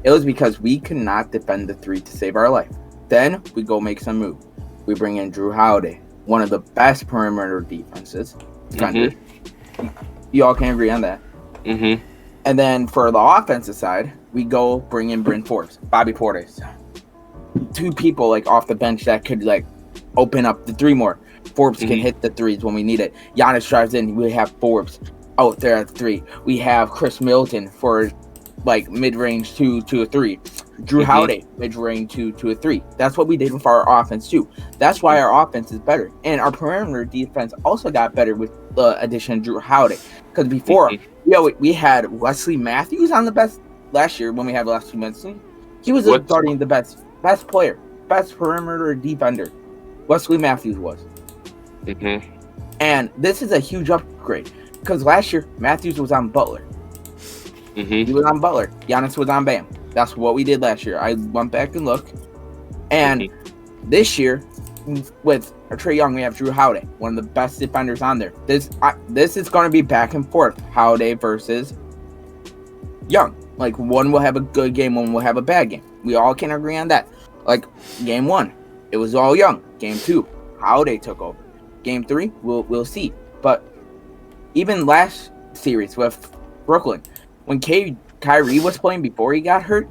S2: it was because we could not defend the 3 to save our life. Then we go make some move. We bring in Drew Holiday, one of the best perimeter defenders. Mm-hmm. You all can agree on that.
S3: Mm-hmm.
S2: And then for the offensive side, we go bring in Bryn Forbes, Bobby Portis. 2 people like off the bench that could like open up the 3 more. Forbes can hit the 3s when we need it. Giannis drives in. We have Forbes out there at the 3. We have Chris Middleton for like mid-range 2 to a 3. Drew Holiday mid-range 2 to a 3. That's what we did with our offense too. That's why our offense is better, and our perimeter defense also got better with the addition of Drew Holiday. Because before, we had Wesley Matthews on the best last year when we had Wesley Matthews. He was starting the best player, best perimeter defender. Wesley Matthews was. And this is a huge upgrade because last year Matthews was on Butler. He was on Butler. Giannis was on Bam. That's what we did last year. I went back and looked. And this year, with Trey Young, we have Drew Holiday, one of the best defenders on there. This is going to be back and forth. Holiday versus Young. Like, one will have a good game, one will have a bad game. We all can agree on that. Like, game 1, it was all Young. Game 2, Holiday took over. Game 3, we'll see. But even last series with Brooklyn, when Kyrie was playing before he got hurt,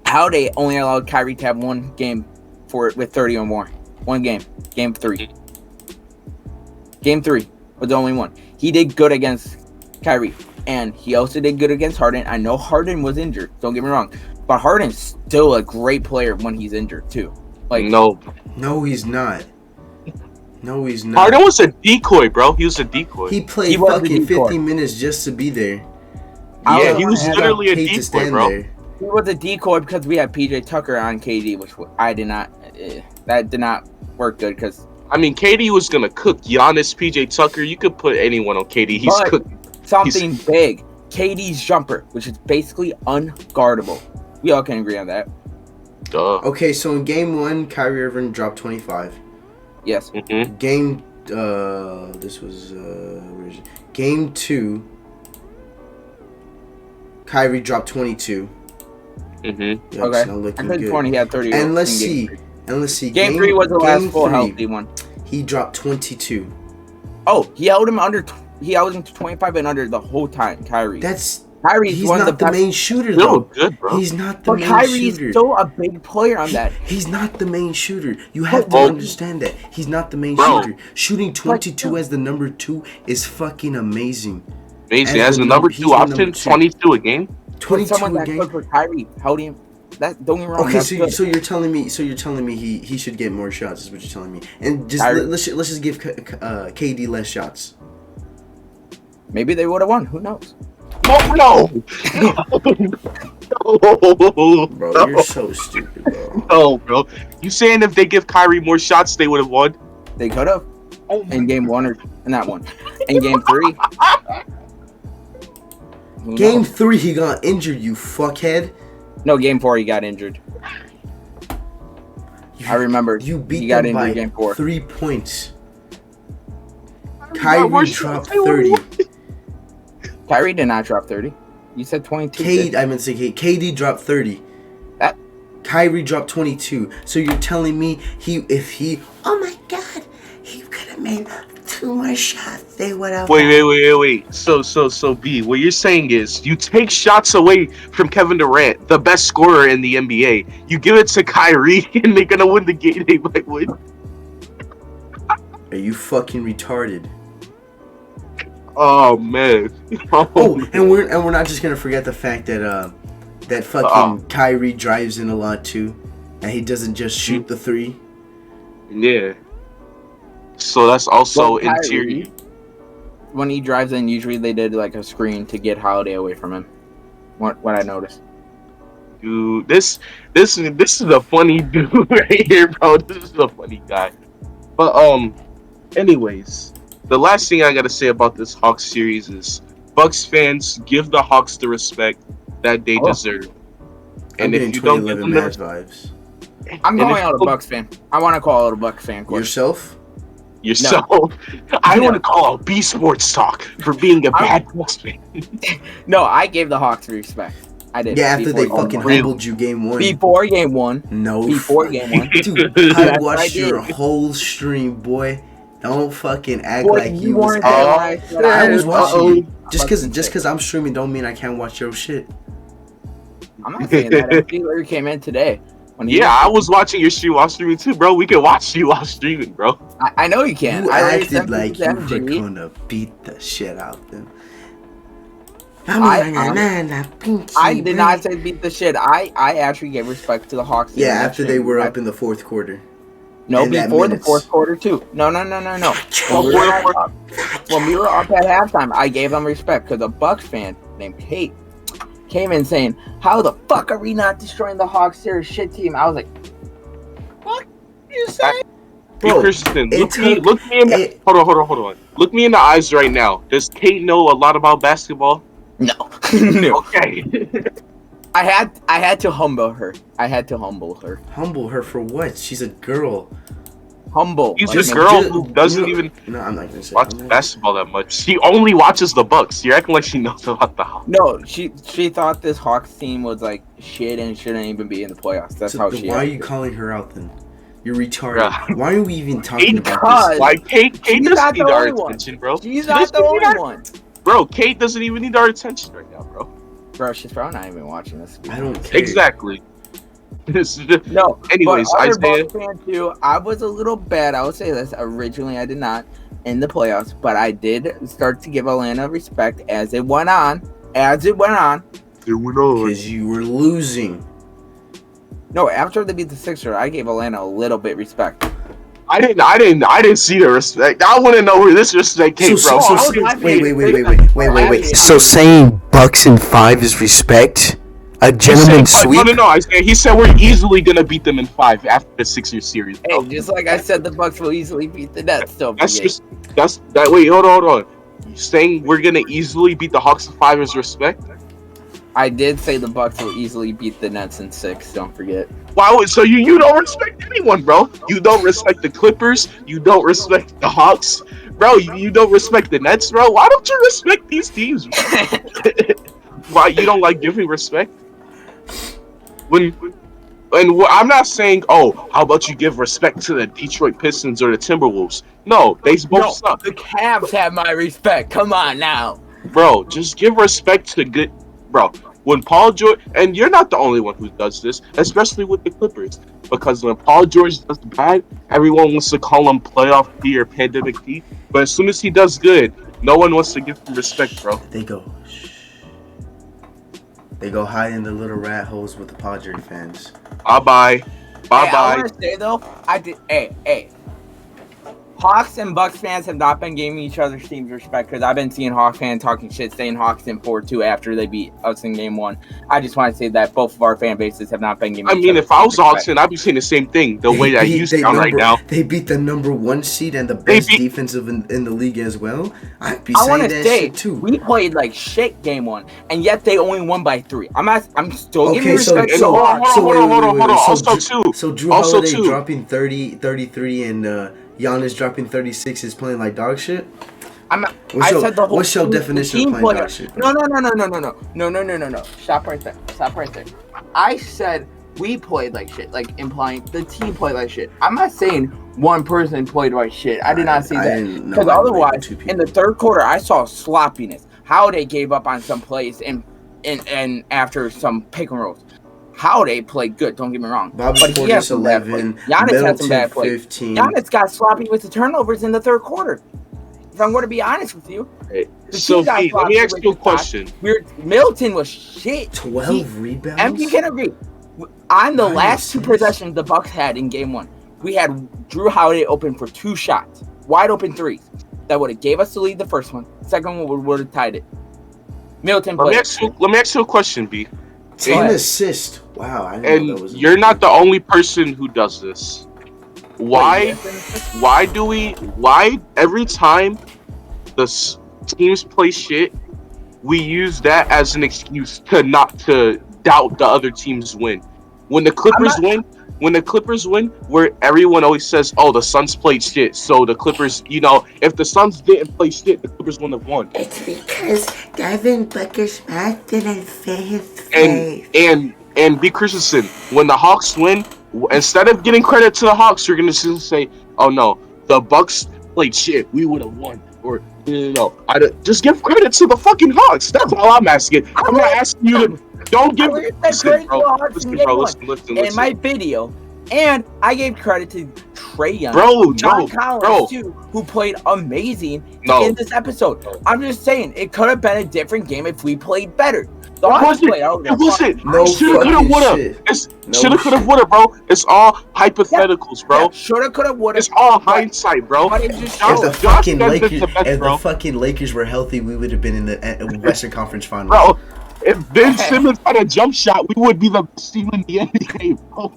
S2: Holiday only allowed Kyrie to have 1 game with 30 or more. 1 game. Game 3. Game 3 was the only one. He did good against Kyrie, and he also did good against Harden. I know Harden was injured, don't get me wrong, but Harden's still a great player when he's injured too. Like,
S1: no, he's not. No, he's not.
S3: Harden was a decoy, bro. He was a decoy.
S1: He played fucking 50 minutes just to be there.
S3: Yeah, he was literally a decoy, bro.
S2: He was a decoy because we had PJ Tucker on KD, which I did not. That did not work good because.
S3: I mean, KD was gonna cook Giannis, PJ Tucker. You could put anyone on KD. He's cooking.
S2: Something big. KD's jumper, which is basically unguardable. We all can agree on that.
S3: Duh.
S1: Okay, so in game 1, Kyrie Irving dropped 25.
S2: Yes.
S1: Game, this was, game 2, Kyrie dropped 22.
S2: Mm-hmm.
S1: Yeah,
S2: okay.
S1: Not looking
S2: I said
S1: good.
S2: 20. He had 30.
S1: And let's see.
S2: Game 3 was the last full healthy one.
S1: He dropped 22.
S2: Oh, he held him under. He held him to 25 and under the whole time. Kyrie. Kyrie's
S1: he's
S2: one
S1: not
S2: of the
S1: the
S2: best.
S1: main shooter though.
S3: Good, bro.
S1: He's not the main
S2: Kyrie's
S1: shooter.
S2: still a big player on that.
S1: He's not the main shooter. You have to understand that. He's not the main shooter. Shooting 22 as the number 2 is fucking amazing.
S3: Amazing. As the number 2 option, 22 a game.
S1: 22
S2: someone
S1: a
S2: that
S1: game.
S2: good for Kyrie held him. That don't get me wrong.
S1: Okay, so you're telling me he should get more shots is what you're telling me, and just let's just give KD less shots.
S2: Maybe they would have won. Who knows?
S3: Oh no!
S1: Bro, you're so stupid, bro.
S3: No, bro. You saying if they give Kyrie more shots, they would have won?
S2: They could have. In game 1 or in that one. In game 3.
S1: Game 3, he got injured. You fuckhead.
S2: No, game 4 he got injured. I remember.
S1: You beat
S2: he got
S1: them by
S2: game 4.
S1: 3 points. Kyrie dropped 30.
S2: Kyrie did not drop 30. You said 22.
S1: KD dropped 30. Kyrie dropped 22. So you're telling me oh my god, he could have made 2 more shots. They would have.
S3: Wait. So B, what you're saying is you take shots away from Kevin Durant, the best scorer in the NBA. You give it to Kyrie, and they're gonna win the game. They might win.
S1: Are you fucking retarded?
S3: Oh man.
S1: And we're not just gonna forget the fact that that fucking Kyrie drives in a lot too, and he doesn't just shoot the 3.
S3: Yeah. So that's also interior.
S2: When he drives in, usually they did like a screen to get Holiday away from him. What I noticed.
S3: Dude, this is a funny dude right here, bro. This is a funny guy. But anyways, the last thing I gotta say about this Hawks series is Bucks fans, give the Hawks the respect that they deserve. And if you don't give them the
S1: vibes.
S2: I'm calling out a Bucks fan. I want to call out a Bucks fan.
S1: Yourself?
S3: No. I want to call out B Sports Talk for being a bad Bucks fan.
S2: No, I gave the Hawks respect. I did.
S1: Yeah, after they fucking humbled you game 1.
S2: Before game 1.
S1: No.
S2: Before game 1.
S1: Dude, I watched your whole stream, boy. Don't fucking act like you was. I was watching you. Just cause I'm streaming don't mean I can't watch your shit.
S2: I'm not saying that. I see Larry came in today.
S3: I was watching your stream while streaming too, bro. We can watch you while streaming, bro.
S2: I know you can.
S1: You acted like you were gonna beat the shit out of them.
S2: I did not say beat the shit. I actually gave respect to the Hawks.
S1: Yeah, after they were up in the 4th quarter.
S2: No, before the 4th quarter too. No. When we were up at halftime, I gave them respect because a Bucks fan named Kate came in saying, "How the fuck are we not destroying the Hawks? They're a shit team." I was like, "What you say?"
S3: Bro, Christian, look me in the hold on. Look me in the eyes right now. Does Kate know a lot about basketball?
S2: No.
S3: Okay.
S2: I had to humble her.
S1: Humble her for what? She's a girl.
S2: Humble.
S3: She's a girl who doesn't even
S1: I'm not gonna say
S3: watch basketball that much. She only watches the Bucks. You're acting like she knows about the Hawks.
S2: No, she thought this Hawks team was like shit and shouldn't even be in the playoffs. That's how she.
S1: Why are you calling her out then? You're retarded. Bruh. Why are we even talking about this?
S3: Like Kate doesn't need our attention, bro.
S2: She's not the only one.
S3: Bro, Kate doesn't even need our attention right now, bro.
S2: Bro, she's probably not even watching this.
S1: I don't care.
S3: Exactly.
S2: No.
S3: Anyways, Isaiah.
S2: Fan too, I was a little bad. I would say this. Originally, I did not in the playoffs, but I did start to give Atlanta respect as it went on. Because
S1: you were losing.
S2: No, after they beat the Sixers, I gave Atlanta a little bit respect.
S3: I didn't see the respect. I want to know where this respect came from.
S1: Wait. So saying Bucks in 5 is respect? A gentleman's sweep?
S3: No. He said we're easily gonna beat them in 5 after the 6-year series.
S2: Hey, just like I said, the Bucks will easily beat the Nets.
S3: Wait, hold on. You saying we're gonna easily beat the Hawks in 5 is respect?
S2: I did say the Bucks will easily beat the Nets in 6. Don't forget.
S3: Wow, so you don't respect anyone, bro. You don't respect the Clippers. You don't respect the Hawks, bro. You don't respect the Nets, bro. Why don't you respect these teams, bro? Why you don't like giving respect? I'm not saying, oh, how about you give respect to the Detroit Pistons or the Timberwolves? No, they both suck.
S2: The Cavs have my respect. Come on now.
S3: Bro, just give respect to good. Bro, when Paul George, and you're not the only one who does this, especially with the Clippers, because when Paul George does bad, everyone wants to call him playoff P or pandemic P. But as soon as he does good, no one wants to give him respect, bro.
S1: They go hide in the little rat holes with the Padre fans.
S3: Bye.
S2: I want to say though, hey. Hawks and Bucks fans have not been giving each other's teams respect because I've been seeing Hawks fans talking shit, saying Hawks in 4-2 after they beat us in game 1. I just want to say that both of our fan bases have not been giving.
S3: I mean, if I was a Hawks fan, I'd be saying the same thing. The way that you sound right now.
S1: They beat the number 1 seed and the best defensive in the league as well. I'd be saying that shit too.
S2: We played like shit game 1, and yet they only won by 3. I'm still giving respect.
S3: Hold on.
S1: So Drew Holiday dropping 33 and Giannis dropping 36 is playing like dog shit? What's your definition of playing dog shit?
S2: No. Stop right there. I said we played like shit, like implying the team played like shit. I'm not saying one person played like shit. I did not say that. Because otherwise, in the third quarter, I saw sloppiness. How they gave up on some plays and after some pick and rolls. How they played good, don't get me wrong.
S1: Bobby
S2: but he had some
S1: 11,
S2: bad plays. Giannis had some bad plays.
S1: 15.
S2: Giannis got sloppy with the turnovers in the third quarter. If I'm going to be honest with you.
S3: So, Pete, let me ask you a question.
S2: Middleton was shit.
S1: 12 rebounds?
S2: And you can agree. On the last 2 possessions the Bucks had in game 1, we had Drew Holiday open for 2 shots. Wide open threes. That would have gave us the lead the first one. Second one would have tied it. Middleton played.
S3: Let me ask you a question, B.
S1: 10 assists. Wow, I didn't know that was
S3: you're not the only person who does this. Why every time the teams play shit, we use that as an excuse to not to doubt the other team's win. When the Clippers win, where everyone always says, "Oh, the Suns played shit," so the Clippers, if the Suns didn't play shit, the Clippers wouldn't have won.
S1: It's because Devin Booker's mouth didn't fit his face.
S3: And B. Christensen, when the Hawks win, instead of getting credit to the Hawks, you're gonna say, "Oh no, the Bucks played shit. We would have won." Or no, just give credit to the fucking Hawks. That's all I'm asking. I'm not asking you to. Don't give
S2: listen, in my video, and I gave credit to Trae Young, John Collins too, who played amazing in this episode. I'm just saying it could have been a different game if we played better.
S3: Shoulda, coulda, woulda, bro. It's all hypotheticals, bro.
S2: Yeah, shoulda, coulda, woulda.
S3: It's all hindsight, bro.
S1: If the fucking Lakers were healthy, we would have been in the Western Conference Finals.
S3: Bro, if Ben Simmons had a jump shot, we would be the best team in the NBA, bro.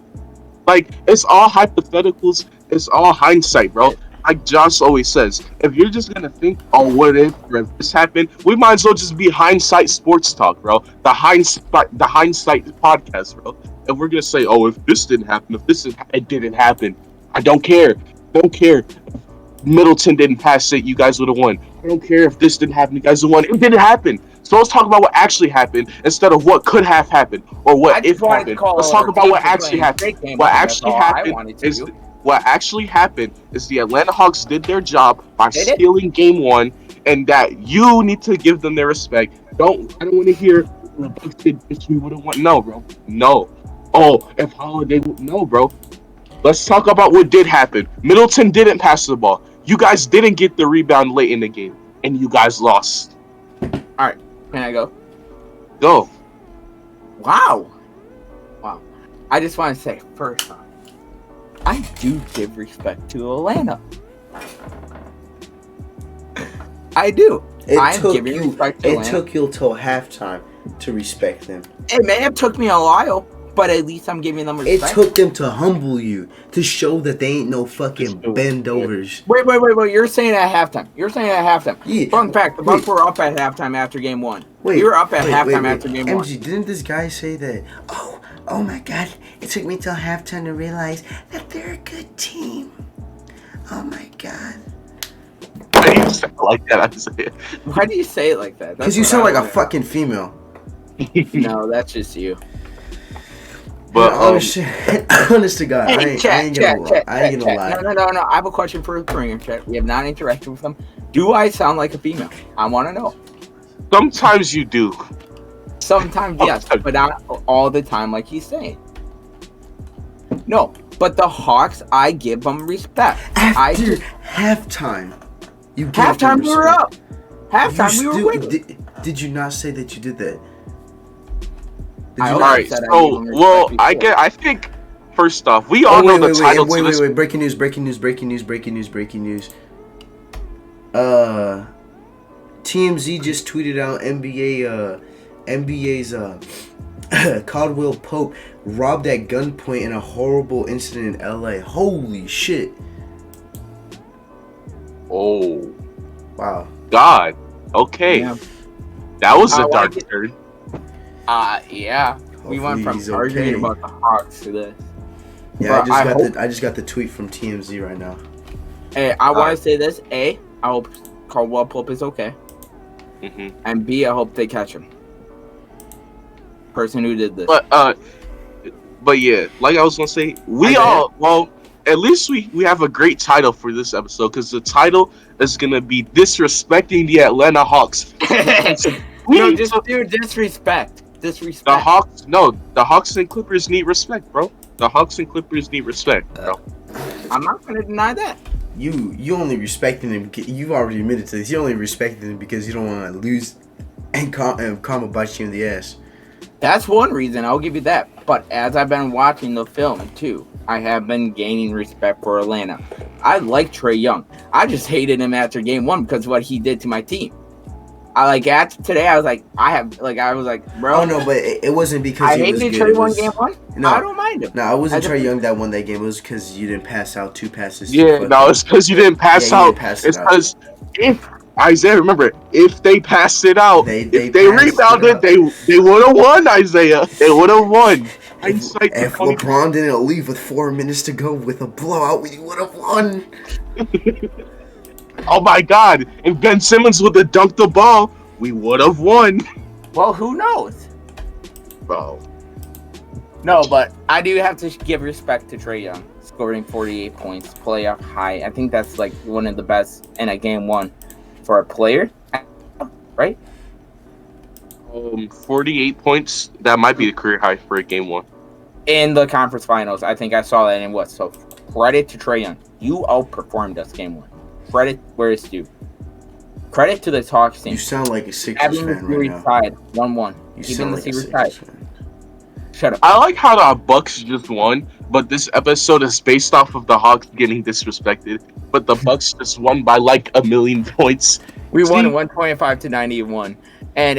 S3: Like, it's all hypotheticals. It's all hindsight, bro. Like Josh always says, if you're just gonna think, "Oh, what if this happened?" We might as well just be hindsight sports talk, bro. The hindsight podcast, bro. If we're gonna say, "Oh, if this didn't happen, it didn't happen," I don't care. Don't care. If Middleton didn't pass it, you guys would have won. I don't care if this didn't happen, you guys would have won. It didn't happen. So let's talk about what actually happened instead of what could have happened or what if happened. Let's talk about what actually happened. What actually happened is the Atlanta Hawks did their job by stealing game 1, and that you need to give them their respect. I don't want to hear the Bucks did this, we would have won. No, bro. No. Oh, if Holiday no, bro. Let's talk about what did happen. Middleton didn't pass the ball. You guys didn't get the rebound late in the game, and you guys lost.
S2: All right, can I go?
S3: Go.
S2: Wow. I just want to say first off, I do give respect to Atlanta. I do.
S1: It took you till halftime to respect them.
S2: It may have took me a while, but at least I'm giving them respect.
S1: It took them to humble you, to show that they ain't no fucking bendovers.
S2: Wait. You're saying at halftime. Yeah. Fun fact, the Bucks were up at halftime after game 1. We were up at halftime after game 1.
S1: MG, didn't this guy say that, oh my God, it took me till halftime to realize that they're a good team. Oh my God.
S3: Why do you say it like that?
S2: Why do you say it like that?
S1: Because you sound like a fucking female.
S2: No, that's just you.
S3: But
S1: honest to God,
S2: Hey,
S1: I ain't gonna lie.
S2: No. I have a question for the Ringer chat. We have not interacted with them. Do I sound like a female? I want to know.
S3: sometimes you do.
S2: Sometimes, yes, but not all the time, like he's saying. No, but the Hawks, I give them respect.
S1: After halftime, you gave
S2: Halftime,
S1: them
S2: we were
S1: respect.
S2: up. Halftime, we were winning.
S1: Did you not say that you did that?
S3: All right. So, well, I think first off, we all know the title to this.
S1: Wait! Breaking news! TMZ just tweeted out NBA's Caldwell Pope robbed at gunpoint in a horrible incident in LA. Holy shit!
S3: Oh,
S1: wow.
S3: God. Okay,
S2: Yeah.
S3: that was a dark turn.
S2: Yeah. We went from arguing about the Hawks to this.
S1: Yeah, I just got the tweet from TMZ right now.
S2: Hey, I want to say this. A, I hope Caldwell Pope is okay.
S3: Mm-hmm.
S2: And B, I hope they catch him. Person who did this.
S3: But yeah, like I was gonna say, at least we have a great title for this episode, because the title is gonna be disrespecting the Atlanta Hawks.
S2: No, just do disrespect. Disrespect.
S3: The Hawks and Clippers need respect, bro. The Hawks and Clippers need respect, bro.
S2: I'm not gonna deny that.
S1: You only respecting him. You've already admitted to this. You only respecting him because you don't want to lose and karma bite you in the ass.
S2: That's one reason. I'll give you that. But as I've been watching the film too, I have been gaining respect for Atlanta. I like Trae Young. I just hated him after game 1 because of what he did to my team. After today, I was like, bro.
S1: Oh no, but it wasn't because
S2: I hated Trae Young game 1. No, I don't mind him.
S1: No, I wasn't Trae Young that won that game. It was because you didn't pass out 2 passes.
S3: Yeah, no, it's because you didn't pass out. It's because if Isaiah, remember, if they passed it out, if they rebounded, they would have won. Isaiah, they would have won.
S1: If LeBron didn't leave with 4 minutes to go with a blowout, we would have won.
S3: Oh my God! If Ben Simmons would have dunked the ball, we would have won.
S2: Well, who knows?
S3: Bro.
S2: No, but I do have to give respect to Trae Young, scoring 48 points, playoff high. I think that's like one of the best in a game 1 for a player, right?
S3: 48 points. That might be the career high for a game 1
S2: in the conference finals. I think I saw that in what? So credit to Trae Young. You outperformed us game 1. Credit where it's due. Credit to the Hawks team.
S1: You sound like a Sixers fan right now.
S2: Tied 1-1.
S1: Keeping the
S2: series tied. Shut up.
S3: I like how the Bucks just won, but this episode is based off of the Hawks getting disrespected. But the Bucks just won by like 1,000,000 points.
S2: We won 125-91, and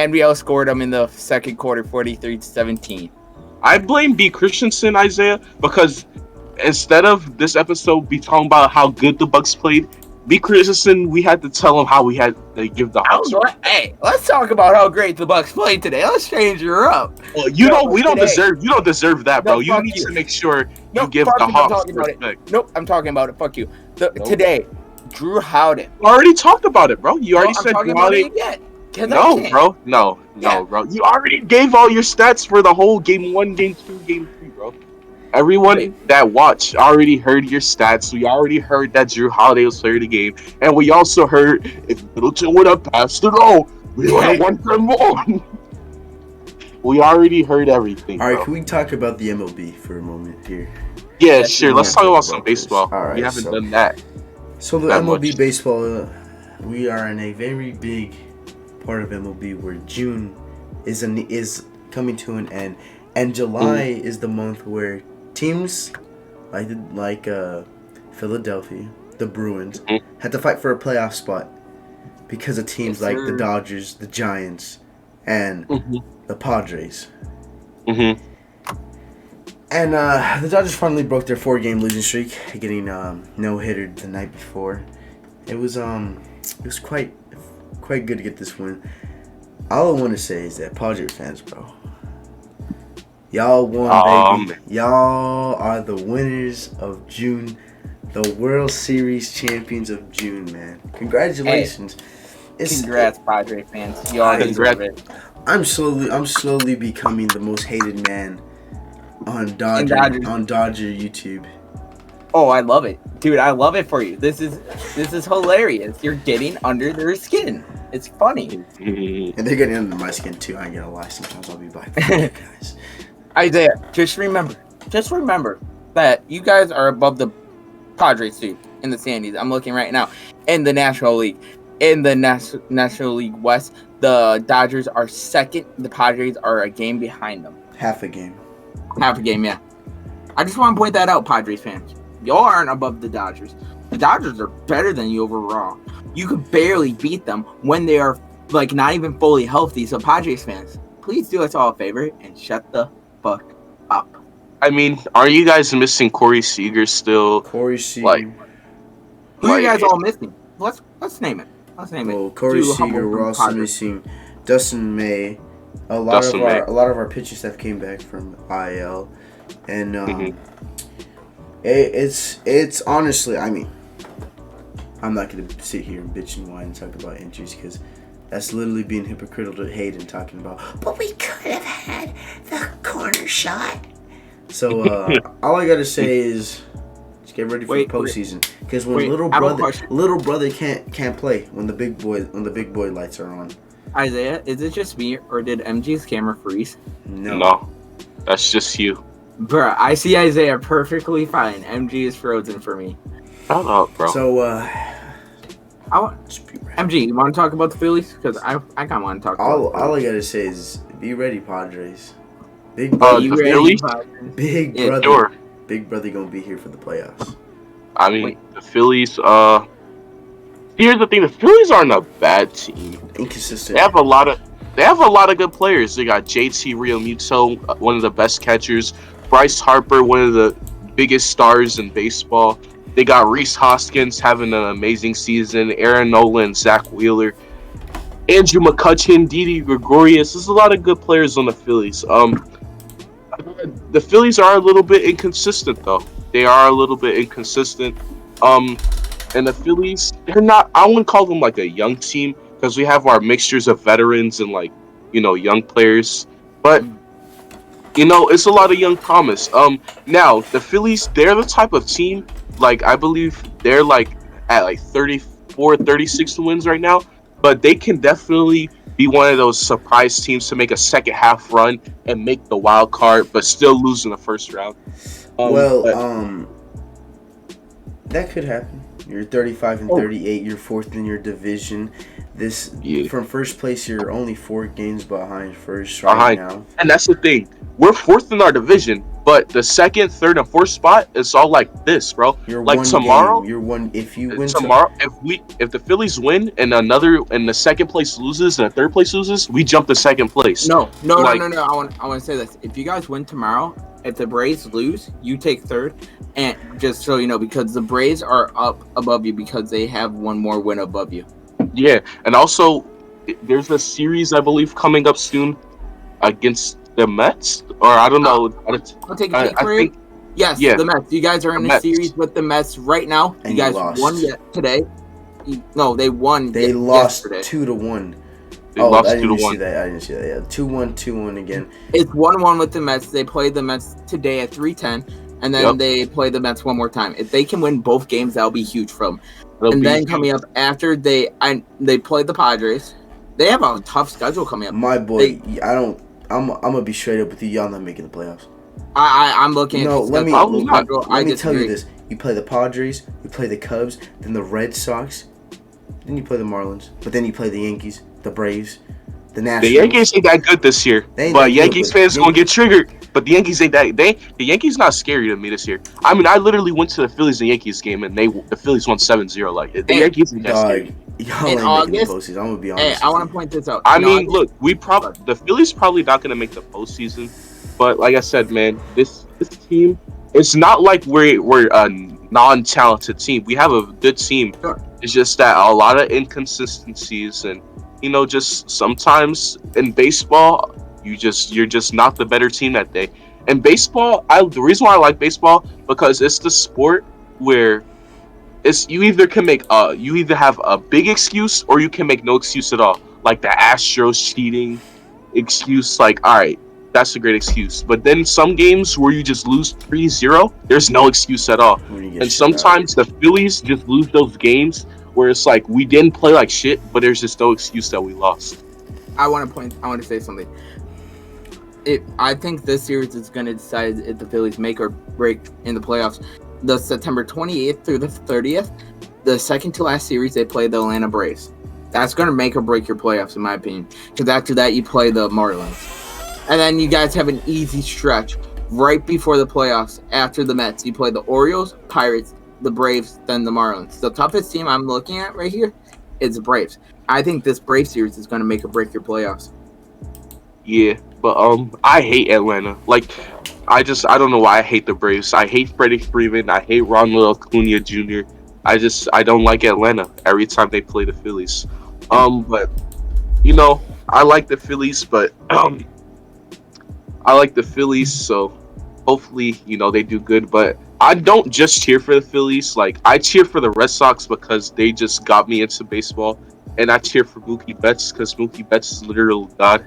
S2: we outscored them in the second quarter, 43-17.
S3: I blame B. Christensen, Isaiah, because instead of this episode be talking about how good the Bucks played, B. Christensen, we had to tell him how we had to give the Hawks.
S2: Hey, let's talk about how great the Bucks played today. Let's change her up.
S3: Well, you don't deserve that, bro. You need to make sure you give the Hawks respect.
S2: Nope, I'm talking about it. Fuck you. Today, Drew Howden.
S3: You already talked about it, bro. You already said Drew Howden. No, bro. No, bro. You already gave all your stats for the whole game 1, game 2, game 3, bro. Everyone that watched already heard your stats. We already heard that Drew Holiday was player of the game. And we also heard if Middleton would have passed it all, we would have won them all. We already heard everything.
S1: All right, can we talk about the MLB for a moment here?
S3: Yeah, sure. Let's talk about some baseball. All right, we haven't done that.
S1: So the MLB baseball, we are in a very big part of MLB where June is coming to an end, and July is the month where teams like Philadelphia, the Bruins, had to fight for a playoff spot because of teams like the Dodgers, the Giants, and the Padres. And the Dodgers finally broke their 4-game losing streak, getting no-hitter the night before. It was quite good to get this win. All I want to say is that Padres fans, bro, y'all won, baby. Y'all are the winners of June, the World Series champions of June, man. Congratulations.
S2: Congrats, Padres fans. Y'all deserve it.
S1: I'm slowly becoming the most hated man on Dodger YouTube.
S2: Oh, I love it, dude! I love it for you. This is hilarious. You're getting under their skin. It's funny.
S1: And they're getting under my skin too. I ain't gonna lie. Sometimes I'll be like, guys.
S2: Isaiah, just remember that you guys are above the Padres too in the standings. I'm looking right now in the National League. In the National League West, the Dodgers are second. The Padres are a game behind them.
S1: Half a game,
S2: yeah. I just want to point that out, Padres fans. Y'all aren't above the Dodgers. The Dodgers are better than you overall. You could barely beat them when they are like not even fully healthy. So Padres fans, please do us all a favor and shut the fuck up.
S3: I mean, are you guys missing Corey Seager still?
S1: Corey Seager.
S2: Who are you guys all missing? Let's name it.
S1: Well, Corey Seager. We're also missing Dustin May. A lot of our pitching staff came back from IL, and it's honestly, I mean, I'm not gonna sit here and bitch and whine and talk about injuries because that's literally being hypocritical to hate and talking about. But we could have had the corner shot. So all I gotta say is, just get ready for the postseason. Because when little brother can't play when the big boy lights are on.
S2: Isaiah, is it just me or did MG's camera freeze?
S3: No, that's just you.
S2: Bruh, I see Isaiah perfectly fine. MG is frozen for me.
S3: Shut up, bro.
S1: So,
S2: MG, you want to talk about the Phillies? Because I kind of want to talk about
S1: all I gotta say is, be ready, Padres. Big
S3: the
S1: Phillies? Big brother.
S3: Sure.
S1: Big brother gonna be here for the playoffs.
S3: I mean, the Phillies, here's the thing, the Phillies aren't a bad team.
S1: Inconsistent.
S3: They have a lot of good players. They got JT Realmuto, one of the best catchers. Bryce Harper, one of the biggest stars in baseball. They got Rhys Hoskins having an amazing season. Aaron Nola, Zach Wheeler, Andrew McCutchen, Didi Gregorius. There's a lot of good players on the Phillies. The Phillies are a little bit inconsistent, though. They are a little bit inconsistent. And the Phillies, they're not, I wouldn't call them like a young team because we have our mixtures of veterans and like, young players. But, it's a lot of young promise. Now, the Phillies, they're the type of team, like, I believe they're like at like 34, 36 wins right now. But they can definitely be one of those surprise teams to make a second half run and make the wild card, but still lose in the first round.
S1: That could happen. You're 35 and 38. You're fourth in your division. From first place, you're only 4 games behind first now.
S3: And that's the thing. We're fourth in our division, but the second, third, and fourth spot is all like this, bro.
S1: You're
S3: like
S1: one
S3: tomorrow.
S1: Game. You're one. If you win
S3: tomorrow, if the Phillies win and the second place loses and the third place loses, we jump to second place.
S2: No. I want to say this. If you guys win tomorrow, if the Braves lose, you take third, and just so you know, because the Braves are up above you because they have one more win above you.
S3: Yeah, and also there's a series I believe coming up soon against the Mets, or I don't know.
S2: I'll take a peek for you. Yes, yeah. The Mets. You guys are in a series with the Mets right now.
S1: And
S2: you guys won today. They won.
S1: They lost yesterday. 2-1.
S3: Lost
S1: I didn't
S3: 2-1.
S1: see that. I didn't see that. Yeah, 2-1 again.
S2: It's 1-1 with the Mets. They played the Mets today at 3:10, and then they play the Mets one more time. If they can win both games, that'll be huge for them. Then coming up after they play the Padres. They have a tough schedule coming up.
S1: My boy, I'm gonna be straight up with you. Y'all not making the playoffs.
S2: I'm looking.
S1: No,
S2: at
S1: let me tell you this. You play the Padres, you play the Cubs, then the Red Sox, then you play the Marlins, but then you play the Yankees, the Braves, the Nationals.
S3: The Yankees ain't that good this year, but Yankees fans gonna get triggered. But the Yankees ain't that. The Yankees not scary to me this year. I mean, I literally went to the Phillies and Yankees game, and the Phillies won 7-0. Like the Yankees ain't that scary.
S1: Y'all ain't making the postseason. I'm gonna be honest.
S2: Hey, I want to point this out.
S3: I mean, look, the Phillies probably not gonna make the postseason, but like I said, man, this team, it's not like we're a non-talented team. We have a good team.
S2: Sure.
S3: It's just that a lot of inconsistencies, and just sometimes in baseball, you're just not the better team that day. And baseball, the reason why I like baseball because it's the sport where you either have a big excuse or you can make no excuse at all. Like the Astros cheating, excuse like, all right, that's a great excuse. But then some games where you just lose 3-0, there's no excuse at all.
S1: When you get
S3: And
S1: shut out.
S3: sometimes the Phillies just lose those games where it's like we didn't play like shit, but there's just no excuse that we lost.
S2: I want to say something. I think this series is going to decide if the Phillies make or break in the playoffs. The September 28th through the 30th, the second to last series, they play the Atlanta Braves. That's going to make or break your playoffs, in my opinion. Because after that, you play the Marlins. And then you guys have an easy stretch right before the playoffs. After the Mets, you play the Orioles, Pirates, the Braves, then the Marlins. The toughest team I'm looking at right here is the Braves. I think this Braves series is going to make or break your playoffs.
S3: Yeah, but I hate Atlanta. Like, I don't know why I hate the Braves. I hate Freddie Freeman. I hate Ronald Acuna Jr. I don't like Atlanta every time they play the Phillies. But you know, I like the Phillies, but so hopefully, you know, they do good. But I don't just cheer for the Phillies. Like, I cheer for the Red Sox because they just got me into baseball, and I cheer for Mookie Betts because Mookie Betts is literal god.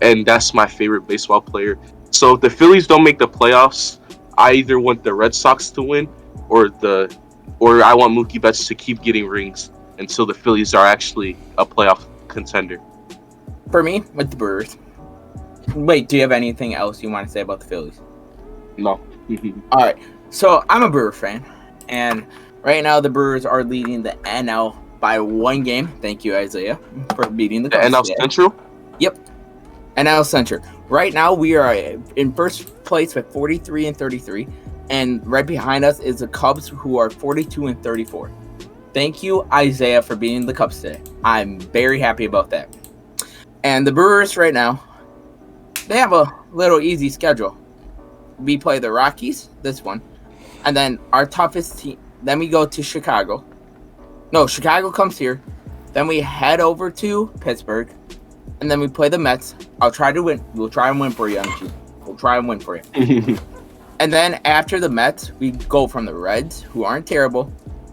S3: And that's my favorite baseball player. So if the Phillies don't make the playoffs, I either want the Red Sox to win or I want Mookie Betts to keep getting rings until the Phillies are actually a playoff contender.
S2: For me, with the Brewers. Wait, do you have anything else you want to say about the Phillies?
S3: No.
S2: All right. So I'm a Brewer fan, and right now the Brewers are leading the NL by 1 game. Thank you, Isaiah, for beating the Cubs
S3: NL
S2: today.
S3: Central?
S2: Yep. NL Central. Right now we are in first place with 43 and 33, and right behind us is the Cubs, who are 42 and 34. Thank you, Isaiah, for beating the Cubs today. I'm very happy about that. And the Brewers right now, they have a little easy schedule. We play the Rockies, this one, and then our toughest team. Then we go to Chicago. No, Chicago comes here. Then we head over to Pittsburgh, and then we play the Mets. I'll try to win. We'll try and win for you, MG. We'll try and win for you. And then after the Mets, we go from the Reds, who aren't terrible,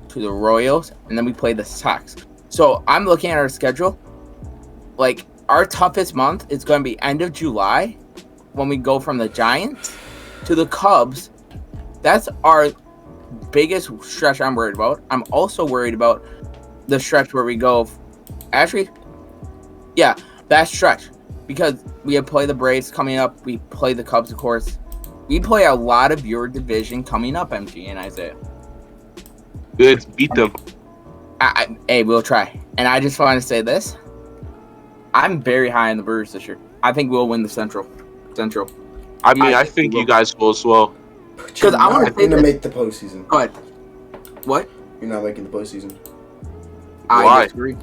S2: to the Royals, and then we play the Sox. So I'm looking at our schedule. Like, our toughest month is going to be end of July, when we go from the Giants to the Cubs. That's our biggest stretch I'm worried about. I'm also worried about the stretch where we go. Actually, yeah, that stretch. Because we have play the Braves coming up. We play the Cubs, of course. We play a lot of your division coming up, MG and Isaiah.
S3: Good. Beat them.
S2: Hey, we'll try. And I just want to say this. I'm very high on the Brewers this year. I think we'll win the Central.
S3: I mean, I think you guys will as well.
S2: Because I want to say
S1: to make the postseason.
S2: Go ahead. What?
S1: You're not making the postseason.
S2: I
S3: Why?
S2: disagree.